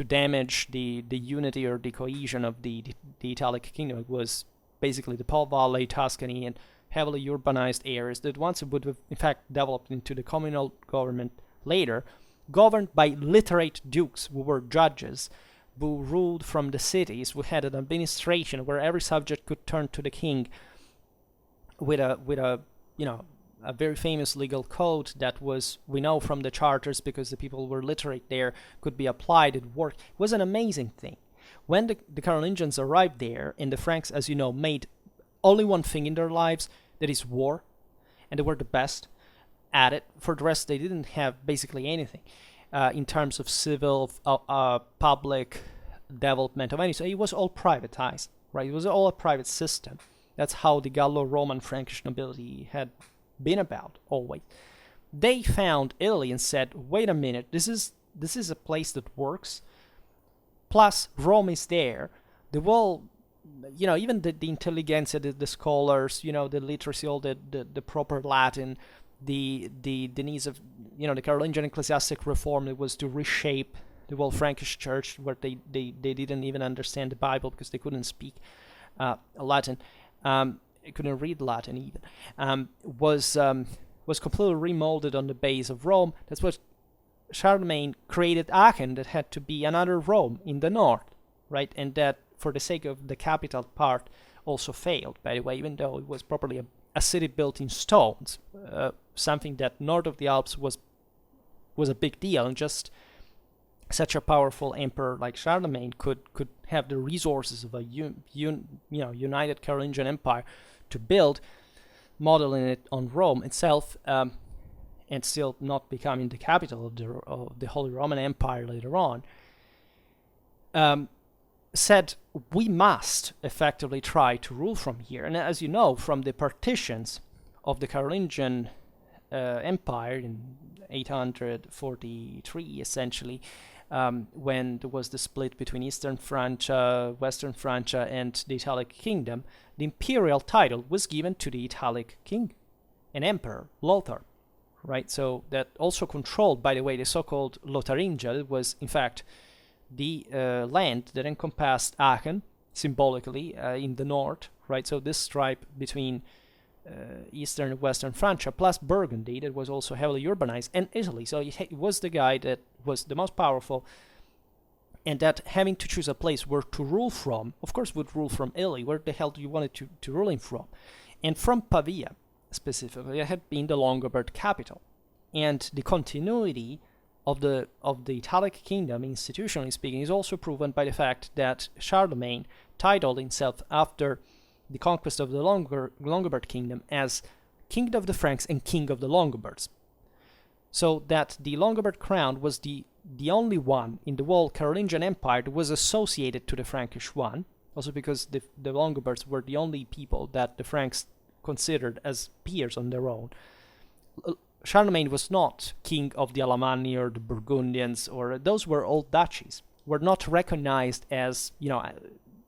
damage the unity or the cohesion of the Italic kingdom. It was basically the Po Valley, Tuscany, and heavily urbanized areas that once it would have, in fact, developed into the communal government later, governed by literate dukes who were judges, who ruled from the cities, who had an administration where every subject could turn to the king with a very famous legal code that was, we know from the charters, because the people were literate there, could be applied, it worked. It was an amazing thing. When the Carolingians arrived there, and the Franks, as you know, made only one thing in their lives, that is war, and they were the best at it. For the rest, they didn't have basically anything in terms of civil, public development of any. So it was all privatized, right? It was all a private system. That's how the Gallo-Roman Frankish nobility had been about always. They found Italy and said, wait a minute, this is a place that works. Plus, Rome is there. The whole, even the intelligentsia, the scholars, the literacy, all the proper Latin, the needs of, the Carolingian ecclesiastic reform, it was to reshape the whole Frankish church, where they didn't even understand the Bible because they couldn't speak Latin. They couldn't read Latin even. Was completely remolded on the base of Rome. That's what Charlemagne created Aachen, that had to be another Rome in the north, right? And that, for the sake of the capital part, also failed, by the way, even though it was properly a city built in stones, something that north of the Alps was a big deal, and just such a powerful emperor like Charlemagne could have the resources of a united Carolingian empire to build, modeling it on Rome itself, and still not becoming the capital of the Holy Roman Empire later on. Said we must effectively try to rule from here. And as you know, from the partitions of the Carolingian Empire in 843, essentially, when there was the split between Eastern Francia, Western Francia, and the Italic kingdom, the imperial title was given to the Italic king, an emperor, Lothar, right? So that also controlled, by the way, the so-called Lotharingia. It was, in fact, the land that encompassed Aachen, symbolically, in the north, right? So this stripe between Eastern and Western Francia, plus Burgundy, that was also heavily urbanized, and Italy. So it was the guy that was the most powerful, and that having to choose a place where to rule from, of course would rule from Italy. Where the hell do you want it to rule him from? And from Pavia, specifically, it had been the Longobard capital. And the continuity of the Italic kingdom, institutionally speaking, is also proven by the fact that Charlemagne titled himself after the conquest of the Longobard kingdom as King of the Franks and King of the Longobards. So that the Longobard crown was the only one in the whole Carolingian Empire that was associated to the Frankish one, also because the Longobards were the only people that the Franks considered as peers on their own. Charlemagne was not king of the Alemanni or the Burgundians, or those were all duchies, were not recognized as,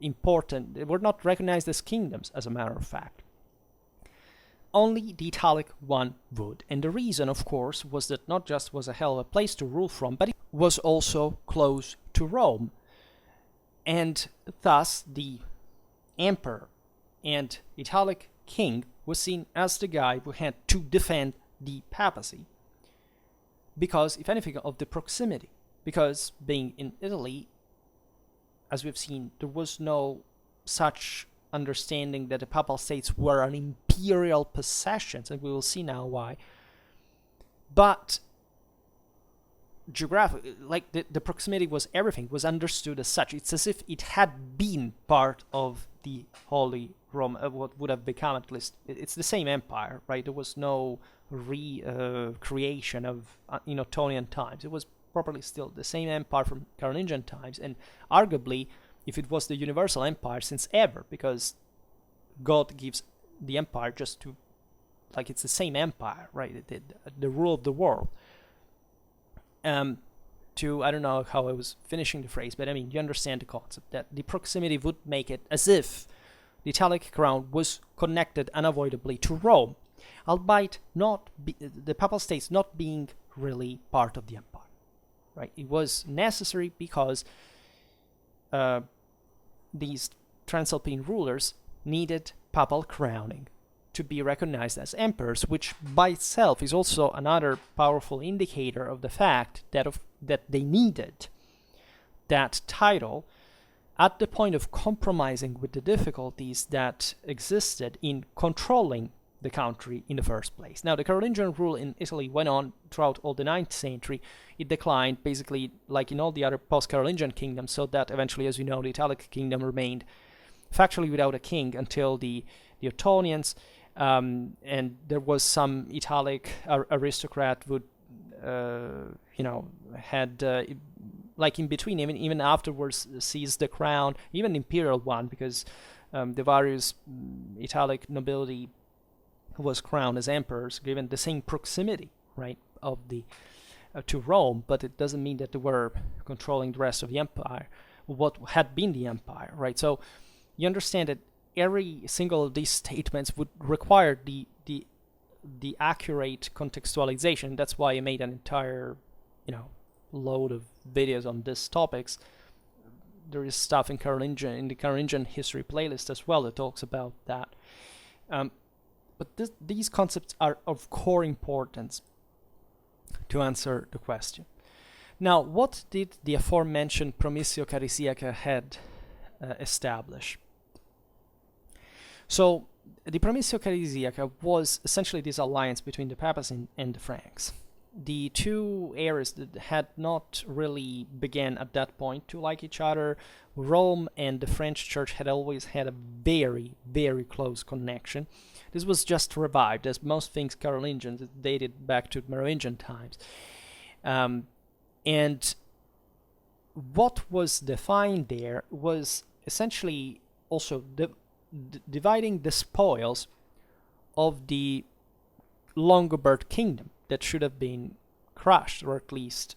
important, they were not recognized as kingdoms, as a matter of fact. Only the Italic one would. And the reason, of course, was that not just was a hell of a place to rule from, but it was also close to Rome. And thus, the emperor and Italic king was seen as the guy who had to defend the papacy, because, if anything, of the proximity. Because being in Italy, as we've seen, there was no such understanding that the Papal States were an imperial possession, and we will see now why. But geographically, like the proximity was everything, was understood as such. It's as if it had been part of the Holy Rome, what would have become at least. It's the same empire, right? There was no creation of in Ottonian times. It was properly still the same empire from Carolingian times, and arguably, if it was the universal empire since ever, because God gives the empire just to, like, it's the same empire, right? The rule of the world. I don't know how I was finishing the phrase, but I mean, you understand the concept that the proximity would make it as if the Italic crown was connected unavoidably to Rome, albeit the Papal States not being really part of the empire, right? It was necessary because these Transalpine rulers needed papal crowning to be recognized as emperors, which by itself is also another powerful indicator of the fact that they needed that title at the point of compromising with the difficulties that existed in controlling the country in the first place. Now, the Carolingian rule in Italy went on throughout all the 9th century. It declined, basically, like in all the other post-Carolingian kingdoms, so that eventually, as you know, the Italic kingdom remained factually without a king until the Ottonians, and there was some Italic aristocrat would, had, like in between, even afterwards, seized the crown, even the imperial one, because the various Italic nobility was crowned as emperors, given the same proximity, right, of the to Rome, but it doesn't mean that they were controlling the rest of the empire, what had been the empire, right? So you understand that every single of these statements would require the accurate contextualization. That's why I made an entire, load of videos on these topics. There is stuff in the Carolingian history playlist as well that talks about that. But these concepts are of core importance to answer the question. Now, what did the aforementioned Promissio Carisiaca had establish? So, the Promissio Carisiaca was essentially this alliance between the papacy and the Franks. The two areas that had not really began at that point to like each other. Rome and the French Church had always had a very, very close connection. This was just revived, as most things Carolingian, it dated back to Merovingian times. And what was defined there was essentially also dividing the spoils of the Longobard kingdom that should have been crushed, or at least,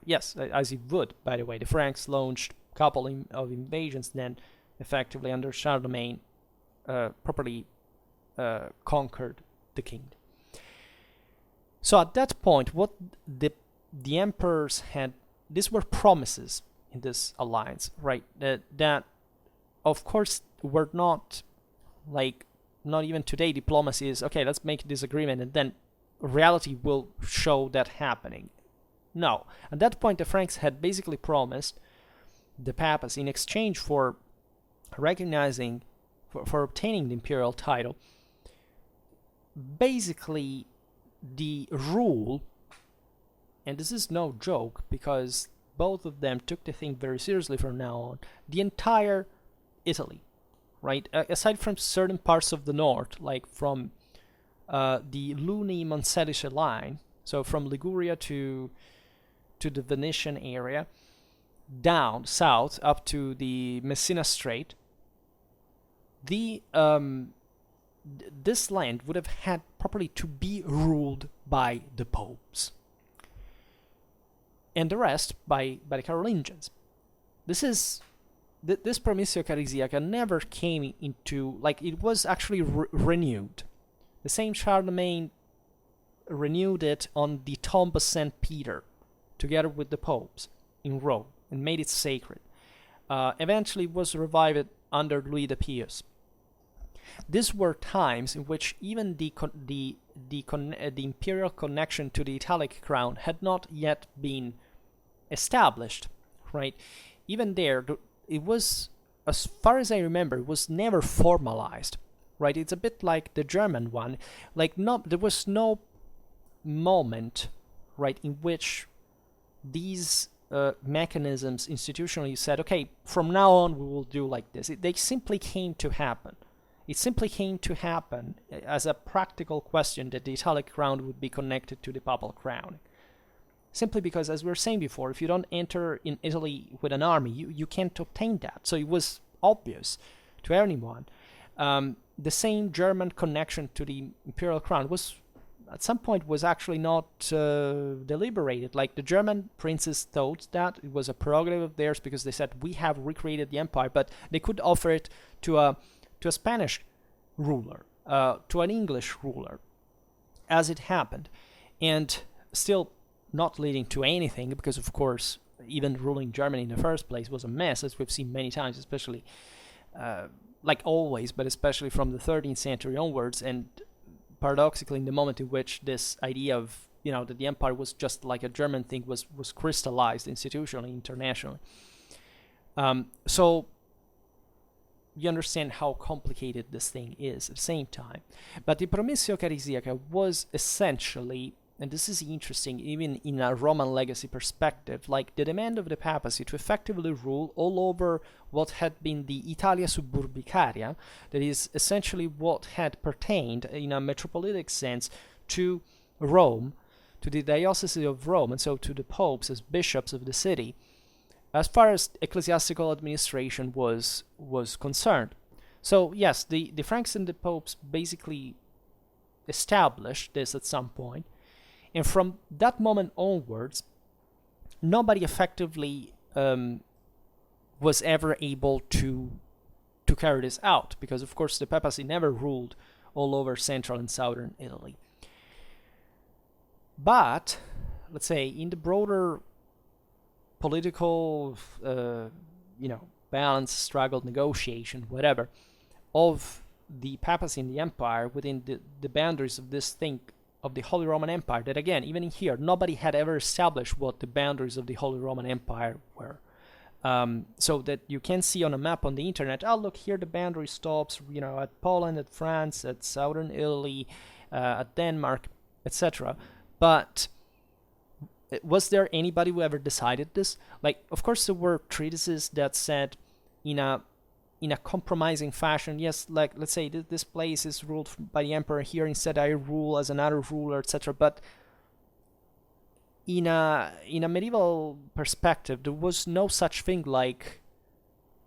yes, as it would, by the way. The Franks launched a couple of invasions, then effectively under Charlemagne properly conquered the kingdom. So at that point, what the emperors had, these were promises in this alliance, right? That of course were not, like, not even today diplomacy is, okay, let's make this agreement and then reality will show that happening. No. At that point, the Franks had basically promised the papacy, in exchange for recognizing, for obtaining the imperial title, basically the rule, and this is no joke because both of them took the thing very seriously from now on, the entire Italy, right? Aside from certain parts of the north, like from the Luni-Monselice line, so from Liguria to the Venetian area, down south up to the Messina Strait, this land would have had properly to be ruled by the popes, and the rest by the Carolingians. This Promissio Carisiaca never came into, like, it was actually renewed. The same Charlemagne renewed it on the Tomb of St. Peter, together with the popes in Rome, and made it sacred. Eventually it was revived under Louis the Pious. These were times in which even the imperial connection to the Italic crown had not yet been established, right? Even there, it was, as far as I remember, it was never formalized, right? It's a bit like the German one. Like, there was no moment, right, in which these mechanisms institutionally said, okay, from now on we will do like this. They simply came to happen. It simply came to happen as a practical question that the Italic crown would be connected to the papal crown. Simply because, as we were saying before, if you don't enter in Italy with an army, you can't obtain that. So it was obvious to anyone. The same German connection to the imperial crown was, at some point, was actually not deliberated. Like, the German princes thought that it was a prerogative of theirs because they said, we have recreated the empire, but they could offer it to a Spanish ruler, to an English ruler, as it happened, and still not leading to anything, because of course even ruling Germany in the first place was a mess, as we've seen many times, especially like always, but especially from the 13th century onwards. And paradoxically, in the moment in which this idea of, that the empire was just like a German thing was crystallized institutionally, internationally. So you understand how complicated this thing is at the same time. But the Promissio Carisiaca was essentially, and this is interesting even in a Roman legacy perspective, like the demand of the papacy to effectively rule all over what had been the Italia Suburbicaria, that is essentially what had pertained in a metropolitic sense to Rome, to the diocese of Rome, and so to the popes as bishops of the city, as far as ecclesiastical administration was concerned. So yes, the Franks and the popes basically established this at some point, and from that moment onwards, nobody effectively was ever able to carry this out, because of course the papacy never ruled all over central and southern Italy. But let's say in the broader political, balance, struggle, negotiation, whatever, of the papacy and the empire within the boundaries of this thing, of the Holy Roman Empire, that again, even in here, nobody had ever established what the boundaries of the Holy Roman Empire were. So that you can see on a map on the internet, oh, look, here the boundary stops, at Poland, at France, at southern Italy, at Denmark, etc. But was there anybody who ever decided this? Like, of course, there were treatises that said in a compromising fashion, yes, like, let's say this place is ruled by the emperor, here instead I rule as another ruler, etc. But in a medieval perspective, there was no such thing like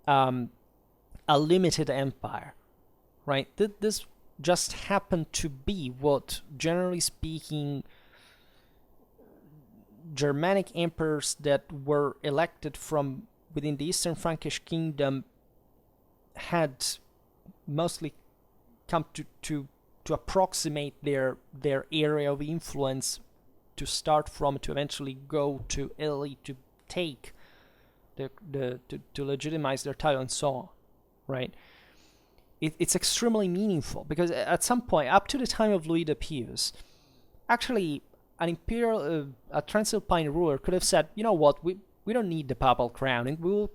a limited empire, right? This just happened to be what, generally speaking, Germanic emperors that were elected from within the Eastern Frankish kingdom had mostly come to approximate their area of influence, to start from, to eventually go to Italy to take to legitimize their title and so on, right? It's extremely meaningful, because at some point, up to the time of Louis the Pious, actually an imperial, a Transalpine ruler could have said, you know what, we don't need the papal crown, and we'll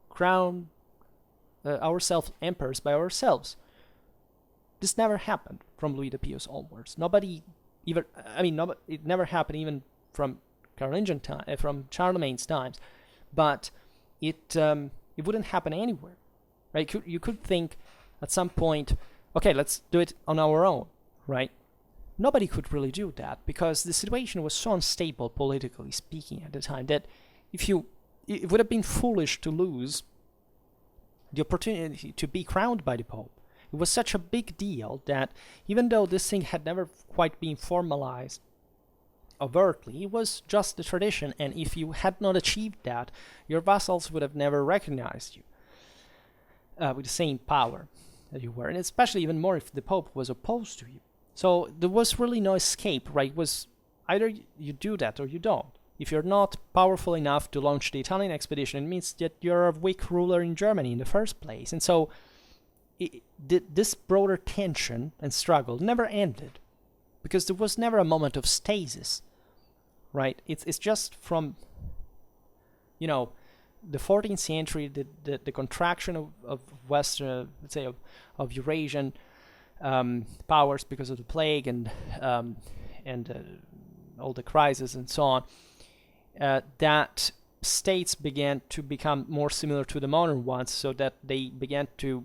crown ourselves emperors by ourselves. This never happened from Louis the Pious onwards. Nobody even, it never happened even from Carolingian time, from Charlemagne's times, but it wouldn't happen anywhere, right? You could think at some point, okay, let's do it on our own, right? Nobody could really do that, because the situation was so unstable, politically speaking, at the time, that it would have been foolish to lose the opportunity to be crowned by the Pope. It was such a big deal that even though this thing had never quite been formalized overtly, it was just the tradition, and if you had not achieved that, your vassals would have never recognized you with the same power that you were, and especially even more if the Pope was opposed to you. So there was really no escape, right? It was either you do that or you don't. If you're not powerful enough to launch the Italian expedition, it means that you're a weak ruler in Germany in the first place. And so this broader tension and struggle never ended, because there was never a moment of stasis, right? It's just from, the 14th century, the contraction of Western, let's say, of Eurasian powers because of the plague and all the crises and so on, that states began to become more similar to the modern ones, so that they began to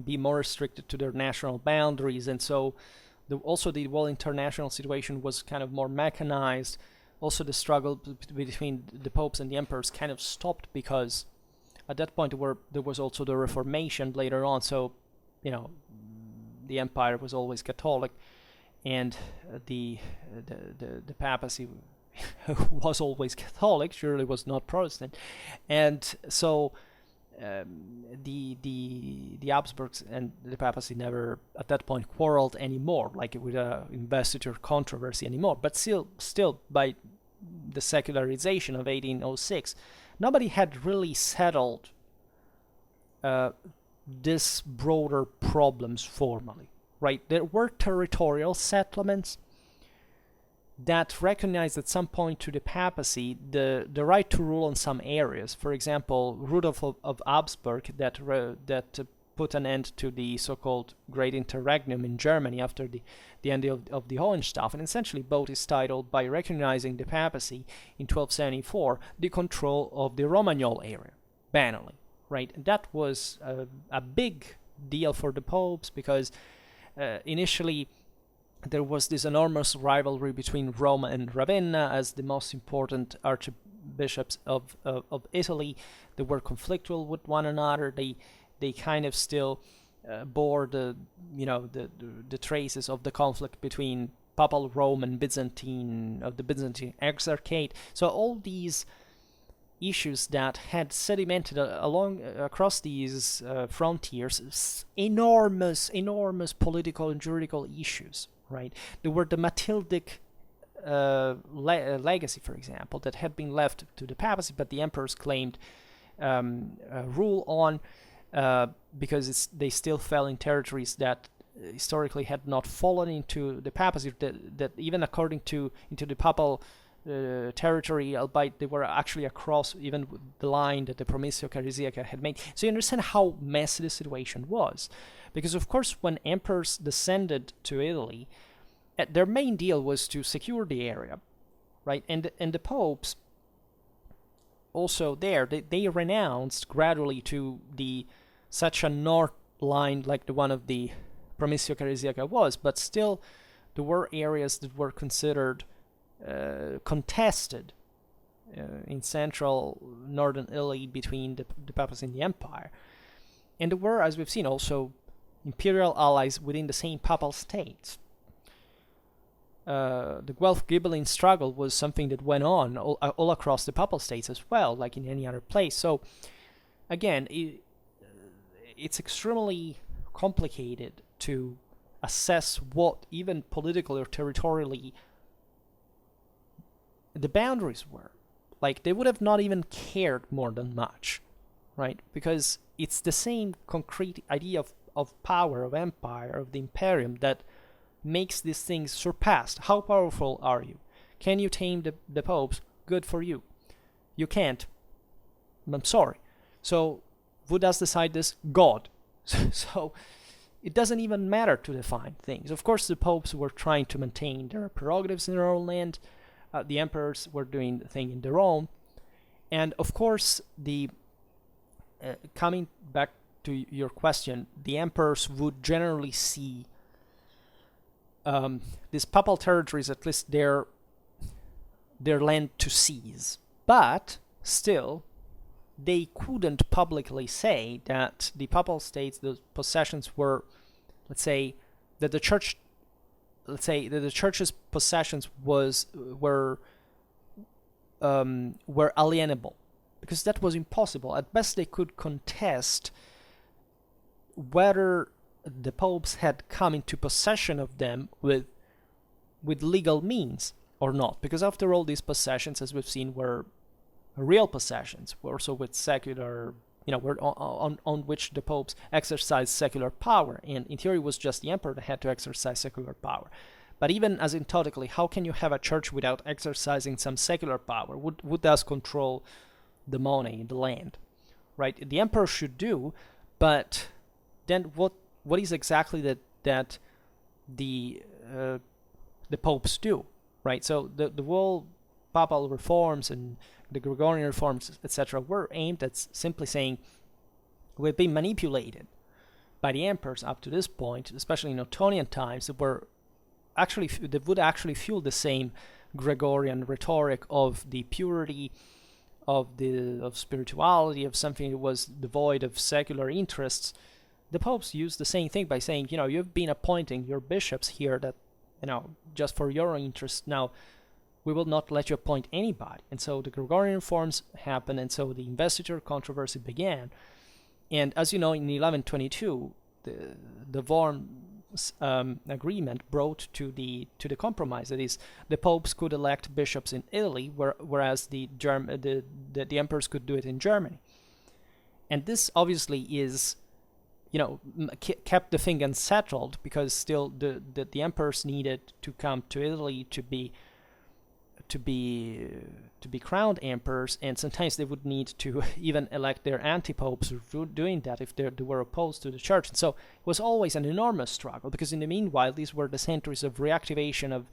be more restricted to their national boundaries, and so also the whole international situation was kind of more mechanized. Also, the struggle between the popes and the emperors kind of stopped, because at that point there was also the Reformation later on. So, the empire was always Catholic, and the papacy was always Catholic. Surely was not Protestant, and so the Habsburgs and the papacy never at that point quarreled anymore, like with a investiture controversy anymore. But still by the secularization of 1806, nobody had really settled this broader problems formally, right? There were territorial settlements that recognized at some point to the papacy the right to rule in some areas. For example, Rudolf of Habsburg that put an end to the so-called Great Interregnum in Germany after the end of the Hohenstaufen, and essentially bought his title by recognizing the papacy in 1274 the control of the Romagnol area, banally, right? And that was a big deal for the popes, because initially there was this enormous rivalry between Rome and Ravenna as the most important archbishops of Italy. They were conflictual with one another. They kind of still bore the traces of the conflict between Papal Rome and the Byzantine Exarchate. So all these issues that had sedimented across these frontiers, enormous political and juridical issues, right? There were the Matildic legacy, for example, that had been left to the papacy, but the emperors claimed rule on, because they still fell in territories that historically had not fallen into the papacy, that even according into the papal territory, albeit they were actually across even the line that the Promissio Carisiaca had made. So you understand how messy the situation was. Because of course, when emperors descended to Italy, their main deal was to secure the area, right? And the popes also they renounced gradually to such a north line like the one of the Promissio Carisiaca was, but still there were areas that were considered contested in central northern Italy between the papacy and the empire. And there were, as we've seen, also imperial allies within the same Papal States. The Guelph-Ghibelline struggle was something that went on all across the Papal States as well, like in any other place. So, again, it's extremely complicated to assess what, even politically or territorially, the boundaries were. Like, they would have not even cared more than much, right? Because it's the same concrete idea of power, of empire, of the imperium that makes these things surpassed. How powerful are you? Can you tame the popes? Good for you. You can't. I'm sorry. So, who does decide this? God. So, it doesn't even matter to define things. Of course, the popes were trying to maintain their prerogatives in their own land. The emperors were doing the thing in their own. And of course, coming back to your question, the emperors would generally see these papal territories, at least their land, to seize. But still, they couldn't publicly say that the Papal States, the possessions were, let's say, that the church. Let's say that the church's possessions were alienable, because that was impossible. At best, they could contest whether the popes had come into possession of them with legal means or not, because after all, these possessions, as we've seen, were real possessions, also with secular on which the popes exercised secular power, and in theory it was just the emperor that had to exercise secular power. But even asymptotically, how can you have a church without exercising some secular power? Would thus control the money, the land, right? The emperor should do, but then what is exactly that the popes do, right? So the whole papal reforms and the Gregorian reforms, etc., were aimed at simply saying we've been manipulated by the emperors up to this point, especially in Ottonian times, that would actually fuel the same Gregorian rhetoric of the purity of spirituality, of something that was devoid of secular interests. The popes used the same thing by saying, you've been appointing your bishops here that, just for your interest. Now, we will not let you appoint anybody. And so the Gregorian reforms happened, and so the investiture controversy began. And as you know, in 1122, the Worms agreement brought to the compromise. That is, the popes could elect bishops in Italy, whereas the emperors could do it in Germany. And this obviously is, kept the thing unsettled, because still the emperors needed to come to Italy to be crowned emperors, and sometimes they would need to even elect their anti-popes for doing that if they were opposed to the church. And so it was always an enormous struggle, because in the meanwhile, these were the centuries of reactivation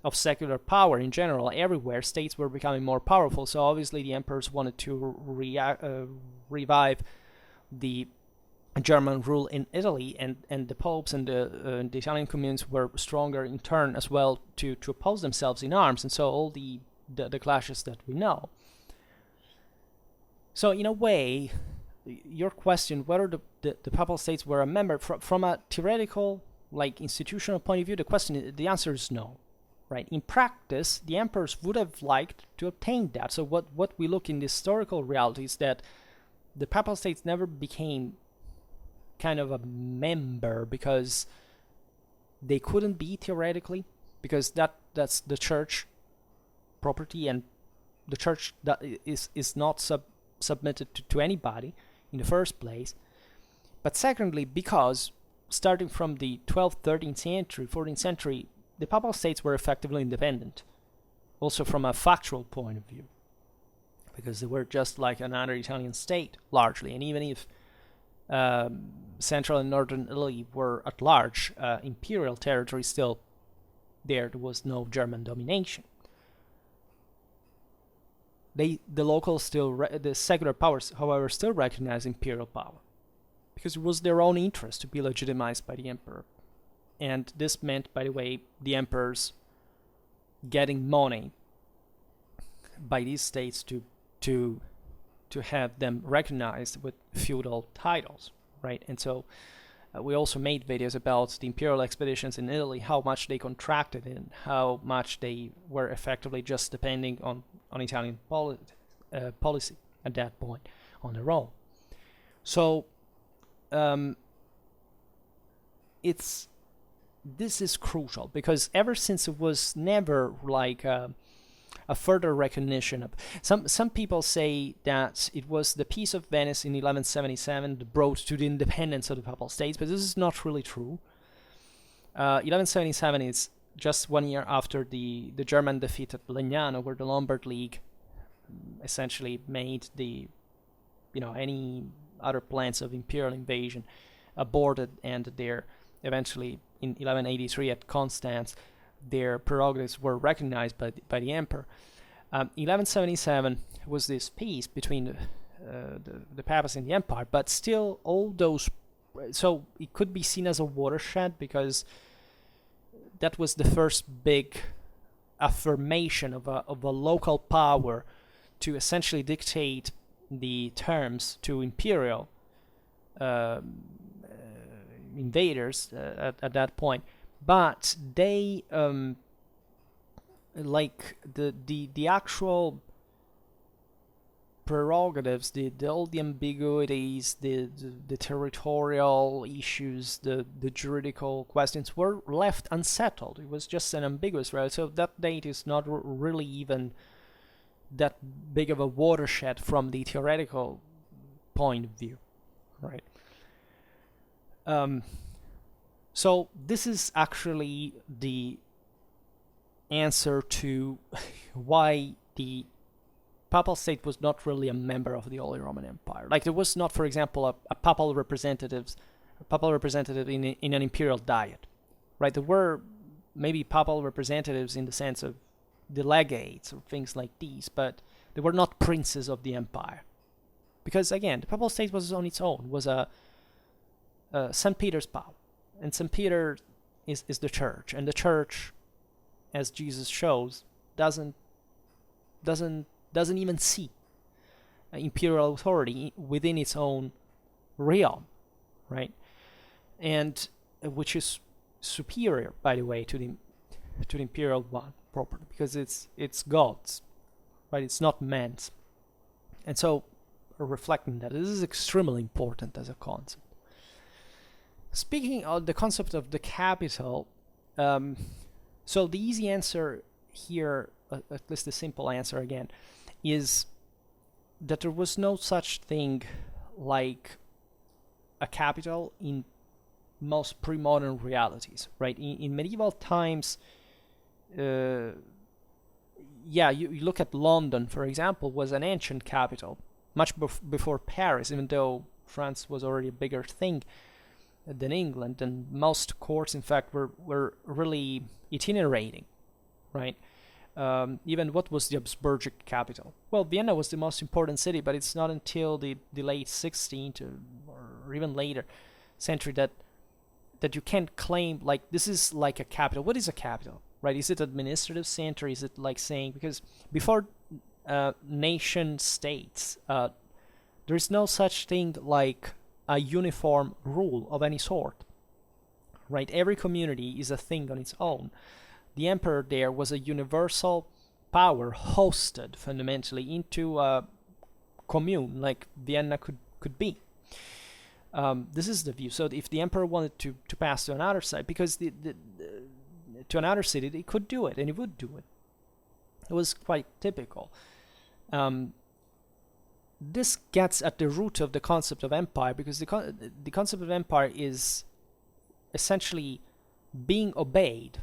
of secular power in general. Everywhere, states were becoming more powerful, so obviously the emperors wanted to revive the German rule in Italy, and the popes and the Italian communes were stronger in turn as well to oppose themselves in arms, and so all the clashes that we know. So in a way, your question whether the Papal States were a member, from a theoretical, institutional point of view, the answer is no, right? In practice, the emperors would have liked to obtain that. So what we look in the historical reality is that the Papal States never became kind of a member, because they couldn't be theoretically, because that's the church property, and the church that is not submitted to anybody in the first place. But secondly, because starting from the 12th, 13th century, 14th century, the Papal States were effectively independent, also from a factual point of view, because they were just like another Italian state largely. And even if Central and Northern Italy were at large imperial territory, still there was no German domination. The locals the secular powers, however, still recognized imperial power, because it was their own interest to be legitimized by the emperor. And this meant, by the way, the emperors getting money by these states to have them recognized with feudal titles, right? And so we also made videos about the imperial expeditions in Italy, how much they contracted and how much they were effectively just depending on Italian policy at that point on their own. So this is crucial, because ever since it was never like a further recognition of some people say that it was the Peace of Venice in 1177 that brought to the independence of the Papal States, but this is not really true. 1177 is just 1 year after the German defeat at Legnano, where the Lombard League essentially made any other plans of imperial invasion aborted, and there eventually in 1183 at Constance their prerogatives were recognized by the emperor. 1177 was this peace between the papacy and the empire, but still all those, so it could be seen as a watershed, because that was the first big affirmation of a local power to essentially dictate the terms to imperial invaders at that point. But they like the actual prerogatives, all the ambiguities, the territorial issues, the juridical questions were left unsettled. It was just an ambiguous, right? So that date is not really even that big of a watershed from the theoretical point of view, right? So this is actually the answer to why the Papal State was not really a member of the Holy Roman Empire. Like there was not, for example, a papal representative in an imperial diet, right? There were maybe papal representatives in the sense of the legates or things like these, but they were not princes of the empire. Because again, the Papal State was on its own, was a St. Peter's power. And St. Peter is the church. And the church, as Jesus shows, doesn't even see imperial authority within its own realm, right? And which is superior, by the way, to the imperial one properly, because it's God's, right? It's not man's. And so, reflecting that, this is extremely important as a concept. Speaking of the concept of the capital, so the easy answer here, at least the simple answer again, is that there was no such thing like a capital in most pre-modern realities, right? In medieval times, you look at London, for example, was an ancient capital, much before Paris, even though France was already a bigger thing than England, and most courts, in fact, were really itinerating, right? Even what was the Habsburgic capital? Well, Vienna was the most important city, but it's not until the late 16th or even later century that you can't claim like this is like a capital. What is a capital, right? Is it administrative center? Is it like saying, because before nation states, there is no such thing like a uniform rule of any sort, right? Every community is a thing on its own. The emperor there was a universal power hosted fundamentally into a commune like Vienna could be. This is the view. So if the emperor wanted to pass to another side, because to another city, he could do it, and he would do it. It was quite typical. This gets at the root of the concept of empire, because the concept of empire is essentially being obeyed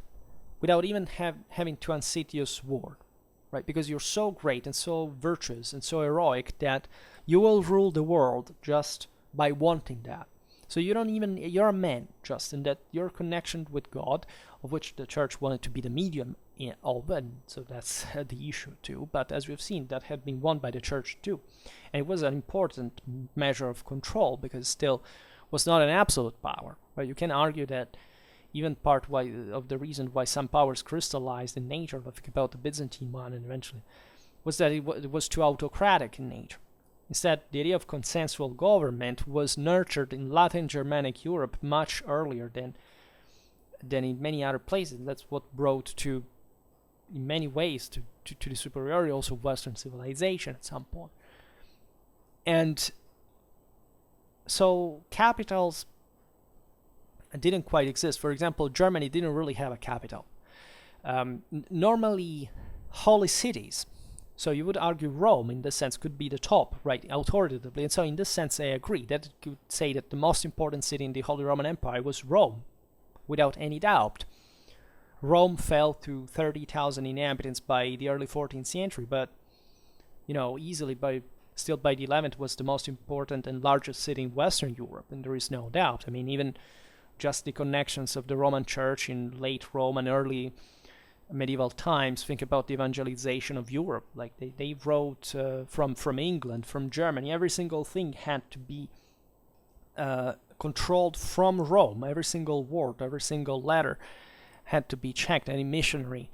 without even having to unseat your sword, right? Because you're so great and so virtuous and so heroic that you will rule the world just by wanting that. So you're a man just, in that your connection with God, of which the church wanted to be the medium of, and so that's the issue too. But as we've seen, that had been won by the church too. And it was an important measure of control, because still was not an absolute power. Right? You can argue that even part of the reason why some powers crystallized in nature, think about the Byzantine one and eventually, was that it was too autocratic in nature. Instead, the idea of consensual government was nurtured in Latin Germanic Europe much earlier than in many other places. That's what brought to, in many ways, to the superiority also of Western civilization at some point. And so capitals didn't quite exist. For example, Germany didn't really have a capital. Normally, holy cities, so you would argue Rome, in this sense, could be the top, right, authoritatively. And so in this sense, I agree that you could say that the most important city in the Holy Roman Empire was Rome, without any doubt. Rome fell to 30,000 inhabitants by the early 14th century, but, easily by the 11th was the most important and largest city in Western Europe, and there is no doubt. I mean, even just the connections of the Roman Church in late Rome and early medieval times, think about the evangelization of Europe. Like they wrote from England, from Germany, every single thing had to be controlled from Rome. Every single word, every single letter had to be checked. Any missionary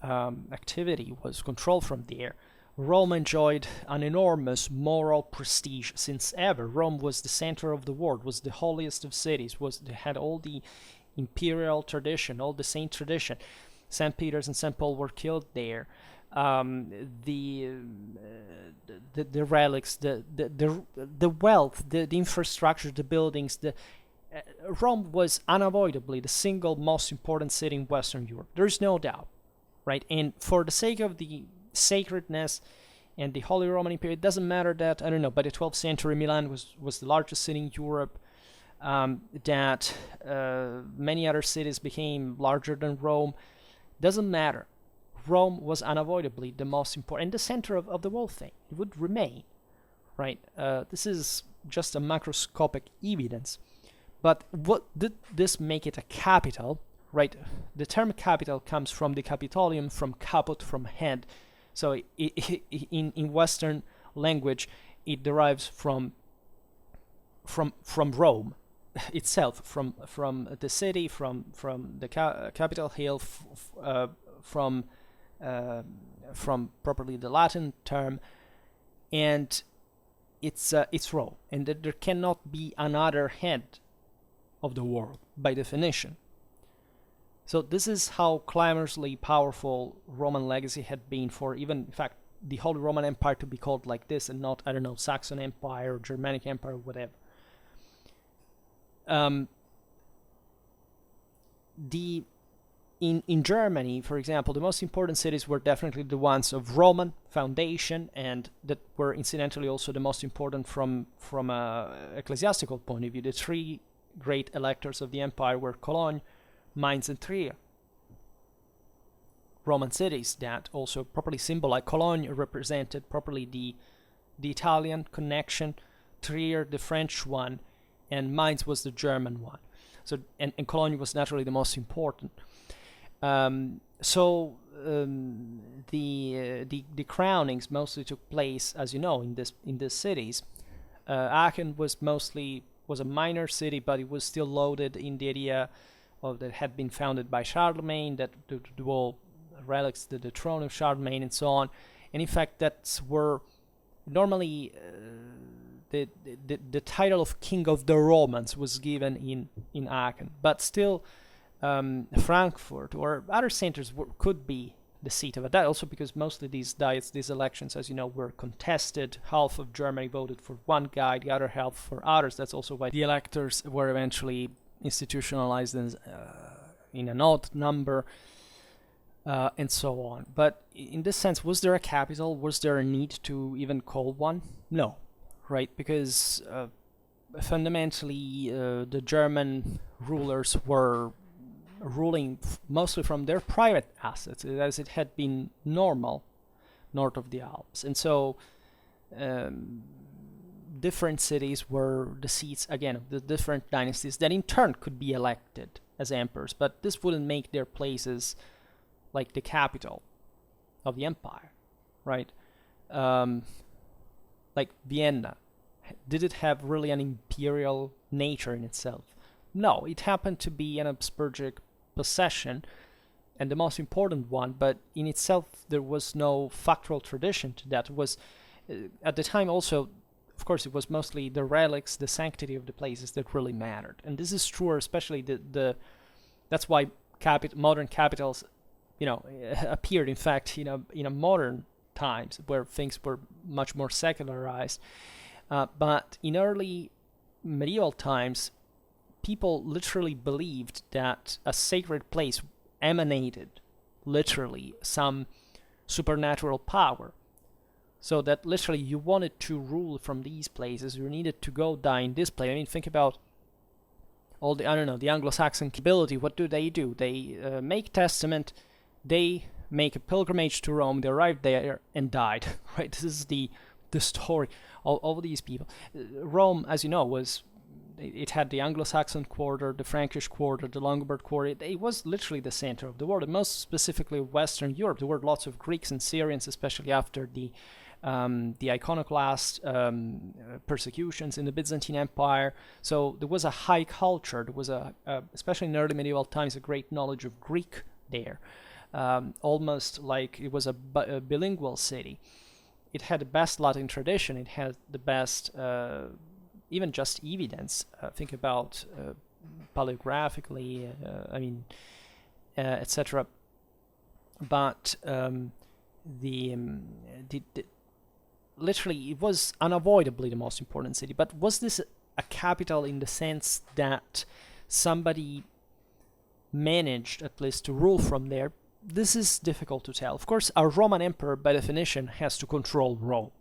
activity was controlled from there. Rome enjoyed an enormous moral prestige since ever. Rome was the center of the world, was the holiest of cities, had all the imperial tradition, all the saint tradition. St. Peter's and St. Paul were killed there. The relics, the wealth, the infrastructure, the buildings. Rome was unavoidably the single most important city in Western Europe. There is no doubt, right? And for the sake of the sacredness and the Holy Roman Empire. It doesn't matter that, I don't know, by the 12th century Milan was the largest city in Europe, that many other cities became larger than Rome. Doesn't matter. Rome was unavoidably the most important, the center of the whole thing. It would remain, right? This is just a macroscopic evidence. But what did this make it a capital, right? The term capital comes from the Capitolium, from caput, from head. So in Western language, it derives from Rome itself, from the city, from the Capitol Hill, from properly the Latin term, and it's Rome, and that there cannot be another head of the world by definition. So this is how clamorously powerful Roman legacy had been for even, in fact, the Holy Roman Empire to be called like this and not, I don't know, Saxon Empire or Germanic Empire or whatever. In Germany, for example, the most important cities were definitely the ones of Roman foundation, and that were incidentally also the most important from a ecclesiastical point of view. The three great electors of the empire were Cologne, Mainz, and Trier. Roman cities that also properly symbolize. Cologne represented properly the Italian connection, Trier the French one, and Mainz was the German one. So and Cologne was naturally the most important. The crownings mostly took place, as you know, in these cities. Aachen was a minor city, but it was still loaded in the idea of that had been founded by Charlemagne, that the whole relics, the throne of Charlemagne, and so on. And in fact, that's where normally the title of King of the Romans was given in Aachen, but still. Frankfurt or other centers could be the seat of it. That also because mostly these elections, as you know, were contested. Half of Germany voted for one guy, the other half for others. That's also why the electors were eventually institutionalized in an odd number, and so on. But in this sense, was there a capital? Was there a need to even call one? No, right? Because fundamentally, the German rulers were ruling mostly from their private assets, as it had been normal north of the Alps. And so different cities were the seats, again, of the different dynasties that in turn could be elected as emperors, but this wouldn't make their places like the capital of the empire, right? Like Vienna, did it have really an imperial nature in itself? No, it happened to be an Habsburgic possession, and the most important one, but in itself there was no factual tradition to that. It was at the time also, of course, it was mostly the relics, the sanctity of the places that really mattered. And this is true, especially that's why modern capitals, appeared, in fact, in a modern times where things were much more secularized. But in early medieval times, people literally believed that a sacred place emanated literally some supernatural power. So that literally you wanted to rule from these places, you needed to go die in this place. I mean, think about all the Anglo-Saxon nobility. What do? They make testament, they make a pilgrimage to Rome, they arrived there and died, right? This is the story of all these people. Rome, as you know, it had the Anglo-Saxon quarter, the Frankish quarter, the Lombard quarter. It was literally the center of the world, and most specifically Western Europe. There were lots of Greeks and Syrians, especially after the iconoclast persecutions in the Byzantine Empire. So there was a high culture. There was especially in early medieval times, a great knowledge of Greek there, almost like it was a bilingual city. It had the best Latin tradition. It had the best even just evidence. Think about paleographically, etc. But literally, it was unavoidably the most important city. But was this a capital in the sense that somebody managed at least to rule from there? this is difficult to tell. Of course, a Roman emperor, by definition, has to control Rome.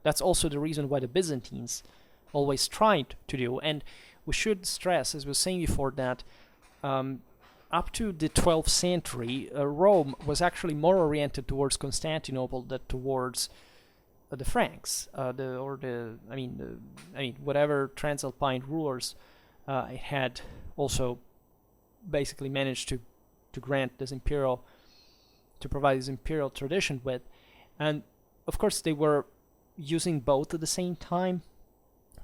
That's also the reason why the Byzantines always tried to do. And we should stress, as we were saying before, that up to the 12th century, Rome was actually more oriented towards Constantinople than towards the Franks, whatever Transalpine rulers it had also basically managed to grant this imperial, to provide this imperial tradition with. And of course they were using both at the same time,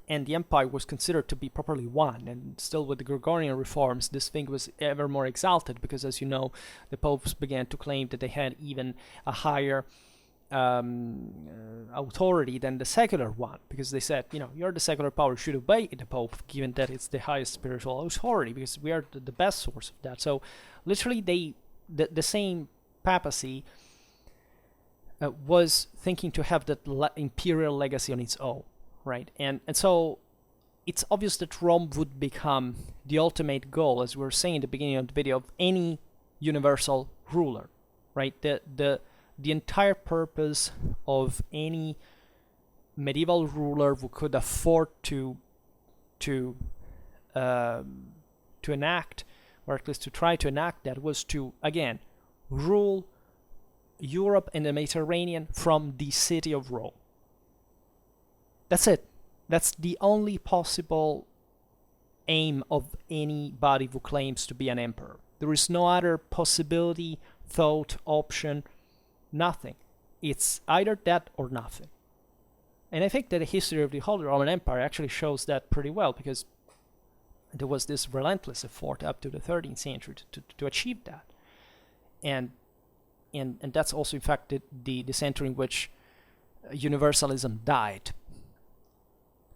and the empire was considered to be properly one. And still with the Gregorian reforms, this thing was ever more exalted, because as you know, the popes began to claim that they had even a higher authority than the secular one, because they said, you're the secular power, should obey the Pope, given that it's the highest spiritual authority, because we are the best source of that. So literally the same papacy was thinking to have that imperial legacy on its own, right? And so it's obvious that Rome would become the ultimate goal, as we were saying at the beginning of the video, of any universal ruler, right? The entire purpose of any medieval ruler who could afford to enact, or at least to try to enact that, was to, again, rule Europe and the Mediterranean from the city of Rome. That's it. That's the only possible aim of anybody who claims to be an emperor. There is no other possibility, thought, option, nothing. It's either that or nothing. And I think that the history of the Holy Roman Empire actually shows that pretty well, because there was this relentless effort up to the 13th century to achieve that. And that's also, in fact, the century in which universalism died,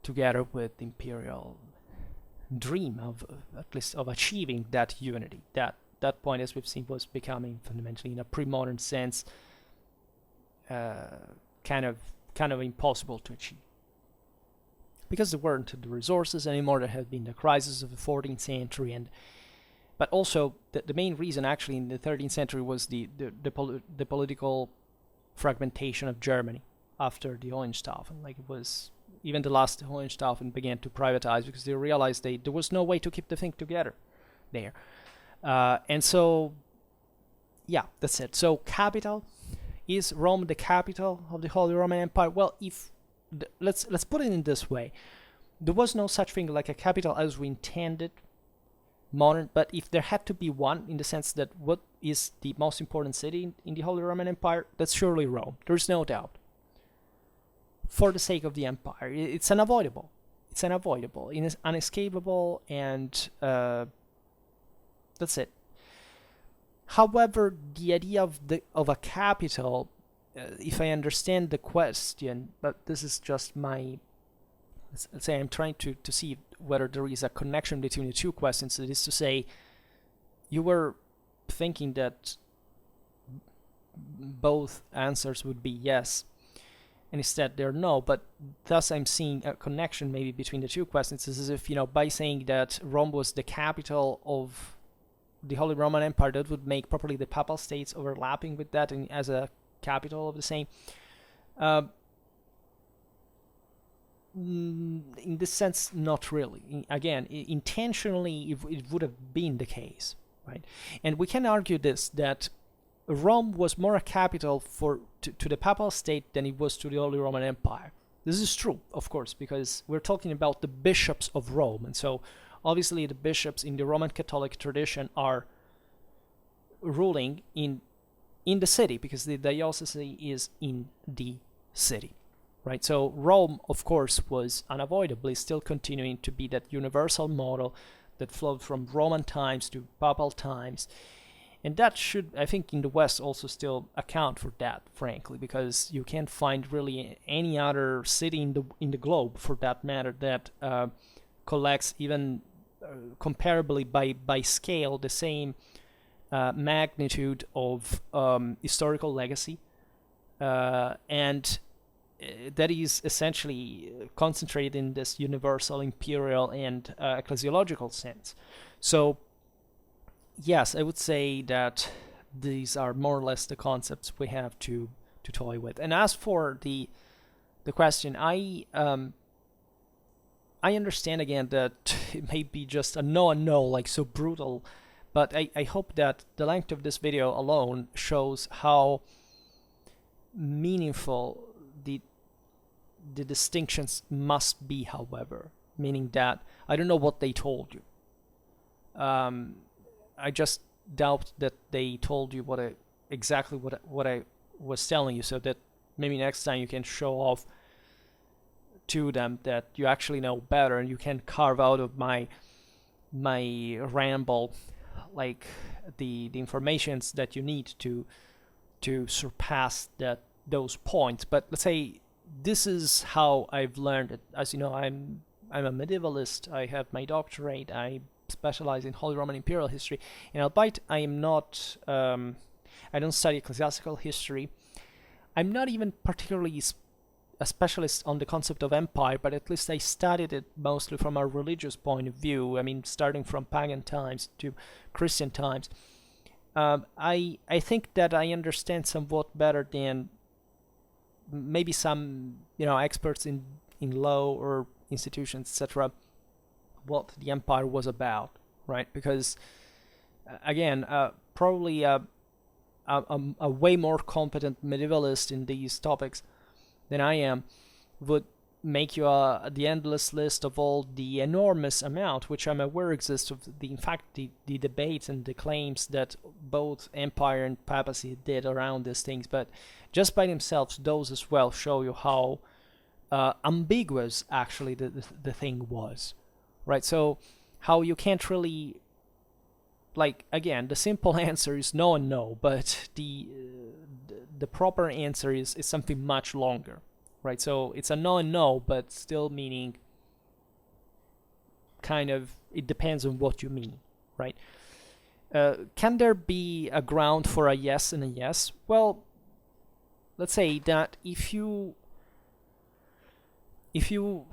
together with the imperial dream of, at least, of achieving that unity. That point, as we've seen, was becoming fundamentally, in a pre-modern sense, kind of impossible to achieve, because there weren't the resources anymore. There had been the crisis of the 14th century, but also the main reason actually in the 13th century was the political fragmentation of Germany after the Hohenstaufen. Like, it was even the last Hohenstaufen began to privatize, because they realized there was no way to keep the thing together there. And so, yeah, that's it. So capital. Is Rome the capital of the Holy Roman Empire? Well, let's put it in this way. There was no such thing like a capital as we intended, modern, but if there had to be one, in the sense that what is the most important city in the Holy Roman Empire, that's surely Rome. There's no doubt. For the sake of the empire, it's unavoidable. It's unavoidable, unescapable, and that's it. However, the idea of a capital, if I understand the question, but this is just my, let's say I'm trying to see whether there is a connection between the two questions. That is to say, you were thinking that both answers would be yes, and instead they're no, but thus I'm seeing a connection maybe between the two questions. It's as if, by saying that Rome was the capital of the Holy Roman Empire, that would make properly the Papal States overlapping with that and as a capital of the same. In this sense, not really. Again, intentionally, it would have been the case, right? And we can argue this, that Rome was more a capital to the Papal State than it was to the Holy Roman Empire. This is true, of course, because we're talking about the bishops of Rome, and so obviously the bishops in the Roman Catholic tradition are ruling in the city, because the diocese is in the city, right? So Rome, of course, was unavoidably still continuing to be that universal model that flowed from Roman times to Papal times. And that should, I think, in the West also still account for that, frankly, because you can't find really any other city in the globe, for that matter, that collects even comparably by scale the same magnitude of historical legacy, and that is essentially concentrated in this universal, imperial, and ecclesiological sense. So yes, I would say that these are more or less the concepts we have to toy with. And as for the question, I understand again that it may be just a no and no, like so brutal, but I hope that the length of this video alone shows how meaningful the distinctions must be, however, meaning that I don't know what they told you. I just doubt that they told you exactly what I was telling you, so that maybe next time you can show off to them that you actually know better, and you can carve out of my ramble like the informations that you need to surpass those points. But let's say this is how I've learned it. As you know, I'm a medievalist. I have my doctorate. I specialize in Holy Roman Imperial history. And albeit I am not, I don't study ecclesiastical history. I'm not even particularly a specialist on the concept of empire, but at least I studied it mostly from a religious point of view. I mean, starting from pagan times to Christian times. I think that I understand somewhat better than maybe some experts in law or institutions, etc., what the empire was about, right? Because again, probably a way more competent medievalist in these topics than I am would make you the endless list of all the enormous amount, which I'm aware exists, of in fact the debates and the claims that both empire and papacy did around these things. But just by themselves, those as well show you how ambiguous actually the thing was, right? So how you can't really, like, again, the simple answer is no and no, but the proper answer is something much longer, right? So it's a no and no, but still meaning kind of, it depends on what you mean, right? Can there be a ground for a yes and a yes? Well, let's say that if you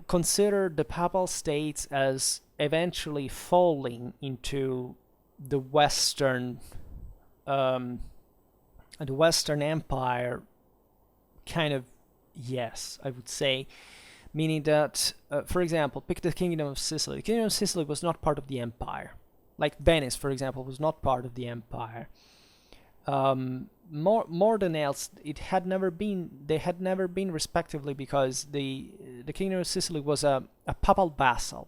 consider the Papal States as eventually falling into the Western Empire, kind of yes, I would say, meaning that, for example, pick the Kingdom of Sicily. The Kingdom of Sicily was not part of the empire, like Venice, for example, was not part of the empire. More than else, they had never been respectively, because the Kingdom of Sicily was a papal vassal.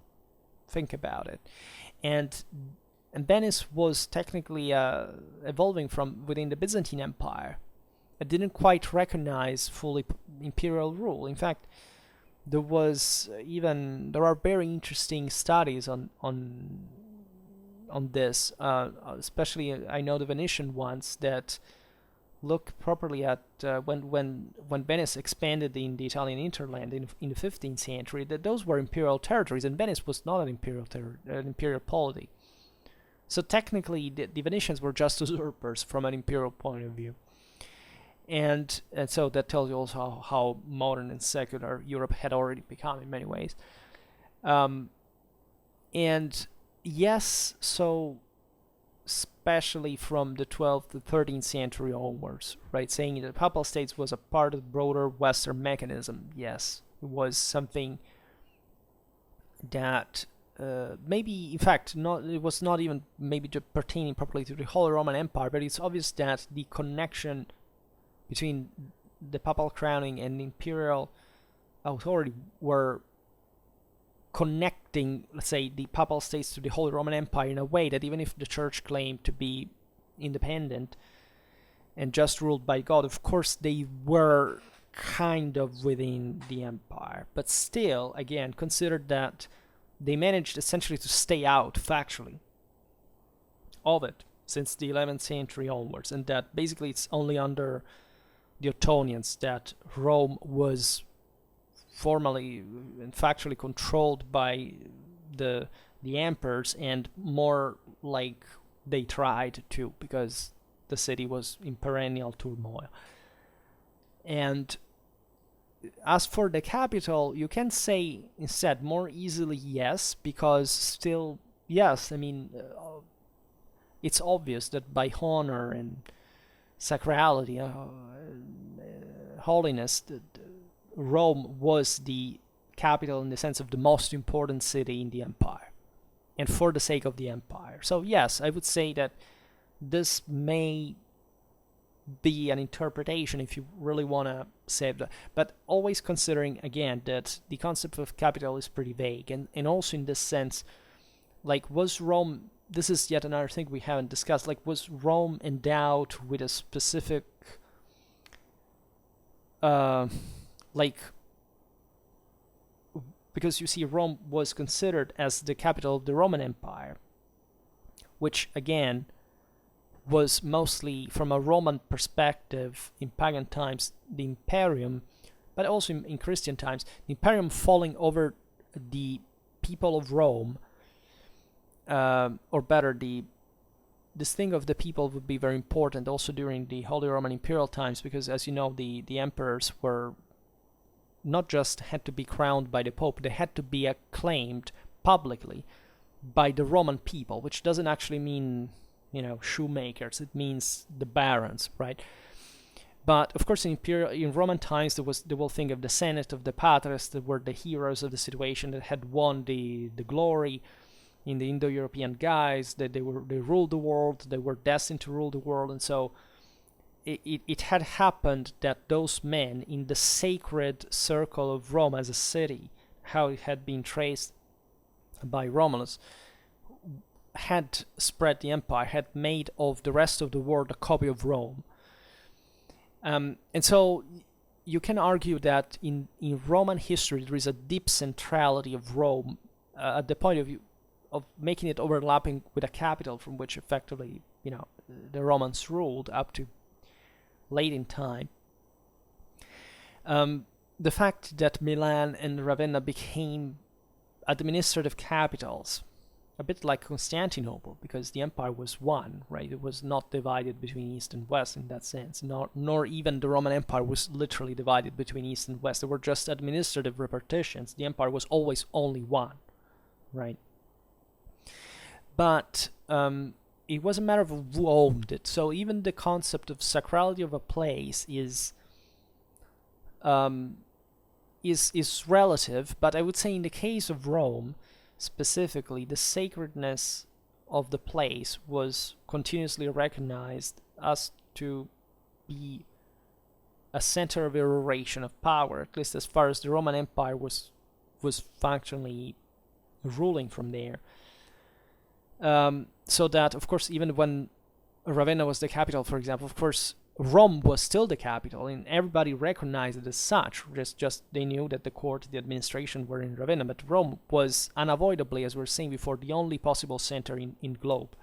Think about it, and Venice was technically evolving from within the Byzantine Empire. It didn't quite recognize fully imperial rule. In fact, there are very interesting studies on this, especially I know the Venetian ones that look properly at when Venice expanded in the Italian hinterland in the 15th century, that those were imperial territories, and Venice was not an imperial polity. So technically, the Venetians were just usurpers from an imperial point of view. And so that tells you also how modern and secular Europe had already become in many ways. And yes, so especially from the 12th to 13th century onwards, right? Saying that the Papal States was a part of the broader Western mechanism. Yes, it was something that maybe, in fact, it was not even maybe pertaining properly to the Holy Roman Empire, but it's obvious that the connection between the papal crowning and imperial authority were connecting, let's say, the Papal States to the Holy Roman Empire in a way that even if the Church claimed to be independent and just ruled by God, of course they were kind of within the empire. But still, again, consider that they managed essentially to stay out factually of it since the 11th century onwards, and that basically it's only under the Ottonians that Rome was formally and factually controlled by the emperors, and more like they tried to, because the city was in perennial turmoil. And as for the capital, you can say instead more easily yes, because still, yes, I mean, it's obvious that by honor and sacrality, holiness, Rome was the capital in the sense of the most important city in the empire, and for the sake of the empire. So yes, I would say that this may be an interpretation if you really want to say that, but always considering again that the concept of capital is pretty vague, and also in this sense, like, was Rome, this is yet another thing we haven't discussed, like, was Rome endowed with a specific like, because you see, Rome was considered as the capital of the Roman Empire, which again was mostly, from a Roman perspective in pagan times, the imperium, but also in Christian times, the imperium falling over the people of Rome, or better, this thing of the people would be very important also during the Holy Roman Imperial times, because as you know, the emperors were not just had to be crowned by the Pope, they had to be acclaimed publicly by the Roman people, which doesn't actually mean, shoemakers, it means the barons, right? But of course, in Roman times, there was the whole thing of the Senate, of the patres, that were the heroes of the situation, that had won the glory in the Indo-European guys, that they ruled the world, they were destined to rule the world, and so it had happened that those men in the sacred circle of Rome as a city, how it had been traced by Romulus, had spread the empire, had made of the rest of the world a copy of Rome. And so you can argue that in Roman history there is a deep centrality of Rome at the point of view of making it overlapping with a capital from which effectively, the Romans ruled up to late in time. The fact that Milan and Ravenna became administrative capitals, a bit like Constantinople, because the empire was one, right? It was not divided between East and West in that sense, nor even the Roman Empire was literally divided between East and West. They were just administrative repartitions. The empire was always only one, right? But it was a matter of who owned it. So even the concept of sacrality of a place is relative, but I would say in the case of Rome, specifically, the sacredness of the place was continuously recognized as to be a center of aeroration of power, at least as far as the Roman Empire was functionally ruling from there. So that, of course, even when Ravenna was the capital, for example, of course, Rome was still the capital, and everybody recognized it as such. Just they knew that the court, the administration were in Ravenna, but Rome was unavoidably, as we were saying before, the only possible center in globe.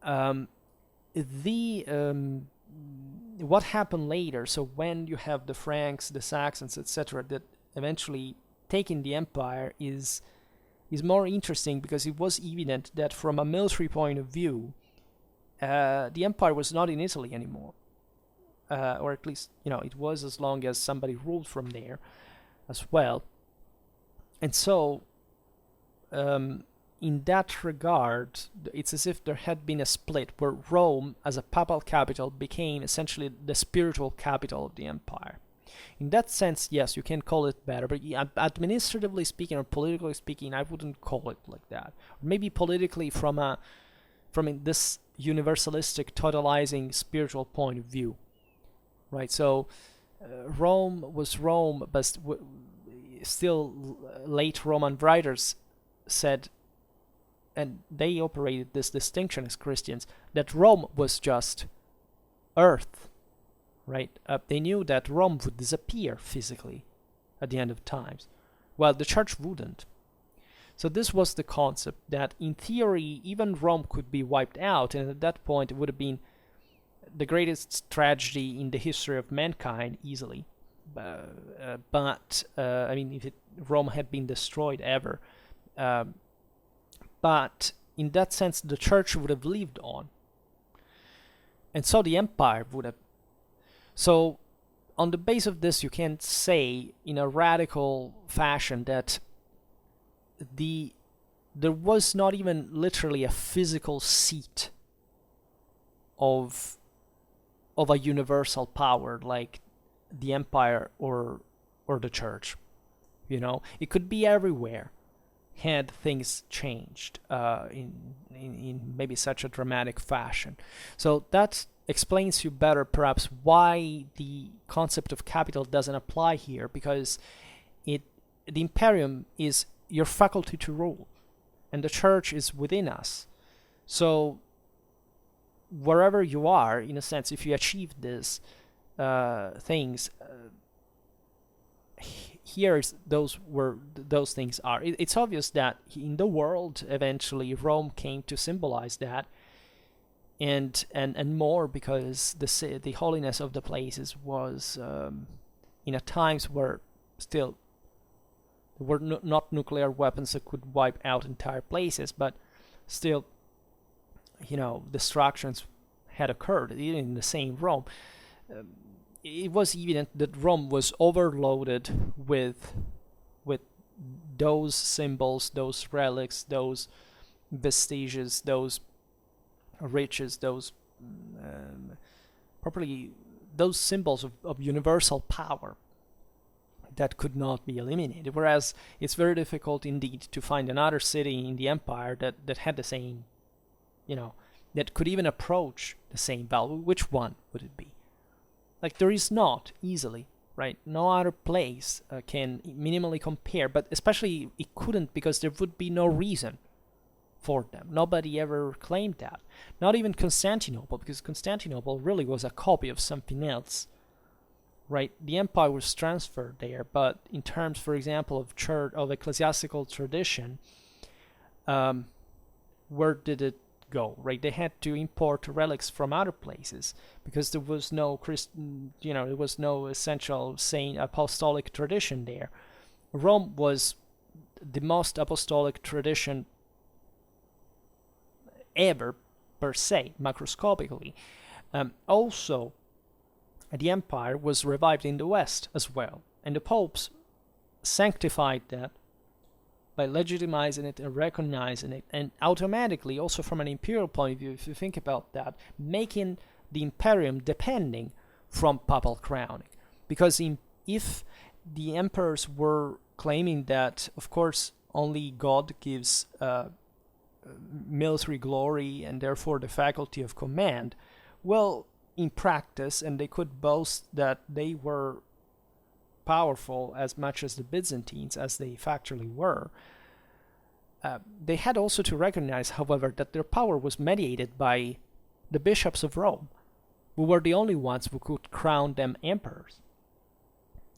What happened later, so when you have the Franks, the Saxons, etc., that eventually taking the empire is more interesting, because it was evident that from a military point of view, the empire was not in Italy anymore, or at least, it was as long as somebody ruled from there as well. And so, in that regard, it's as if there had been a split where Rome, as a papal capital, became essentially the spiritual capital of the empire. In that sense, yes, you can call it better, but administratively speaking or politically speaking, I wouldn't call it like that. Or maybe politically from this universalistic, totalizing spiritual point of view, right? So Rome was Rome, but still late Roman writers said, and they operated this distinction as Christians, that Rome was just earth, right? They knew that Rome would disappear physically at the end of times, while the church wouldn't. So this was the concept, that in theory, even Rome could be wiped out, and at that point it would have been the greatest tragedy in the history of mankind, easily. But I mean, if Rome had been destroyed ever. But in that sense, the church would have lived on. And so the empire would have. So on the base of this, you can say in a radical fashion that there was not even literally a physical seat of of a universal power like the empire or the church. It could be everywhere had things changed in maybe such a dramatic fashion. So that explains you better perhaps why the concept of capital doesn't apply here, because the imperium is your faculty to rule, and the church is within us. So wherever you are, in a sense, if you achieve these things, here's those things are. It's obvious that in the world, eventually, Rome came to symbolize that, and more, because the holiness of the places was in a times where still there were not nuclear weapons that could wipe out entire places, but still, destructions had occurred even in the same Rome. It was evident that Rome was overloaded with those symbols, those relics, those vestiges, those riches, those those symbols of universal power that could not be eliminated. Whereas it's very difficult indeed to find another city in the empire that had the same, that could even approach the same value. Which one would it be? Like, there is not easily, right? No other place can minimally compare, but especially it couldn't, because there would be no reason for them. Nobody ever claimed that. Not even Constantinople, because Constantinople really was a copy of something else, right? The empire was transferred there, but in terms, for example, of ecclesiastical tradition, where did it go, right? They had to import relics from other places because there was no there was no essential saint apostolic tradition there. Rome was the most apostolic tradition ever, per se, macroscopically. Also, the empire was revived in the West as well, and the popes sanctified that by legitimizing it and recognizing it, and automatically, also from an imperial point of view, if you think about that, making the imperium depending from papal crowning. Because if the emperors were claiming that, of course, only God gives military glory and therefore the faculty of command, well, in practice, and they could boast that they were powerful as much as the Byzantines, as they factually were, they had also to recognize, however, that their power was mediated by the bishops of Rome, who were the only ones who could crown them emperors.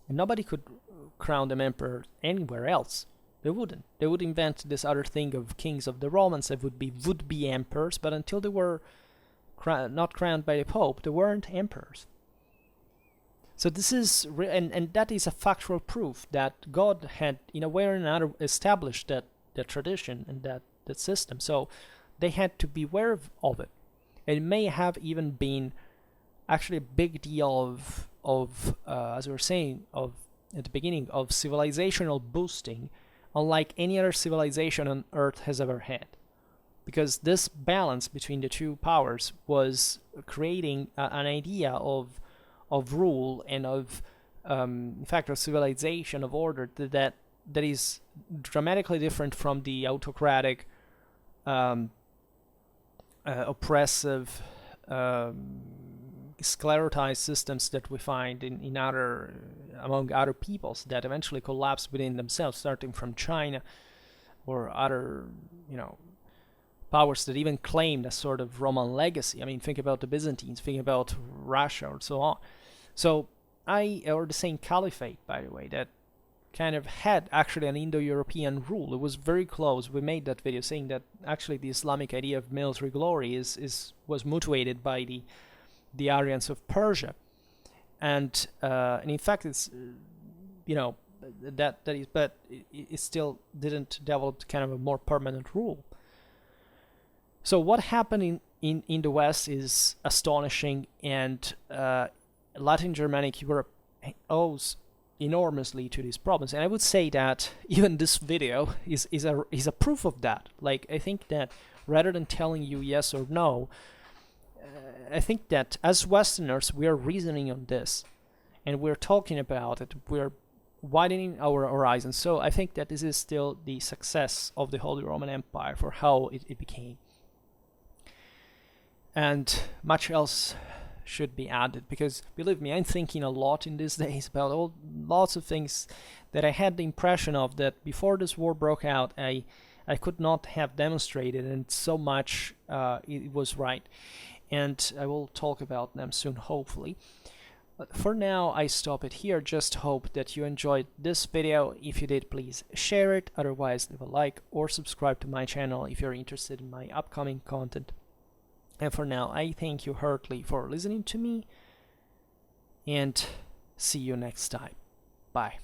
And nobody could crown them emperor anywhere else. They wouldn't. They would invent this other thing of kings of the Romans that would be emperors, but until they were not crowned by the Pope, they weren't emperors. So this is, and that is a factual proof that God had, in a way or another, established that tradition and that system. So they had to be aware of it. It may have even been actually a big deal of as we were saying at the beginning, of civilizational boosting, unlike any other civilization on Earth has ever had. Because this balance between the two powers was creating an idea of rule and of, in fact, of civilization, of order that is dramatically different from the autocratic, oppressive, sclerotized systems that we find among other peoples that eventually collapse within themselves, starting from China or other, powers that even claimed a sort of Roman legacy. I mean, think about the Byzantines, think about Russia, or so on. So or the same caliphate, by the way, that kind of had actually an Indo-European rule. It was very close. We made that video saying that actually the Islamic idea of military glory was motivated by the Aryans of Persia, and in fact it's that is, but it still didn't develop kind of a more permanent rule. So what happened in the West is astonishing, and Latin Germanic Europe owes enormously to these problems. And I would say that even this video is a proof of that. Like, I think that rather than telling you yes or no, I think that as Westerners, we are reasoning on this, and we're talking about it. We're widening our horizons. So I think that this is still the success of the Holy Roman Empire for how it became. And much else should be added, because believe me, I'm thinking a lot in these days about lots of things that I had the impression of that before this war broke out I could not have demonstrated, and so much it was right. And I will talk about them soon, hopefully. But for now, I stop it here. Just hope that you enjoyed this video. If you did, please share it. Otherwise, leave a like or subscribe to my channel if you're interested in my upcoming content. And for now, I thank you heartily for listening to me, and see you next time. Bye.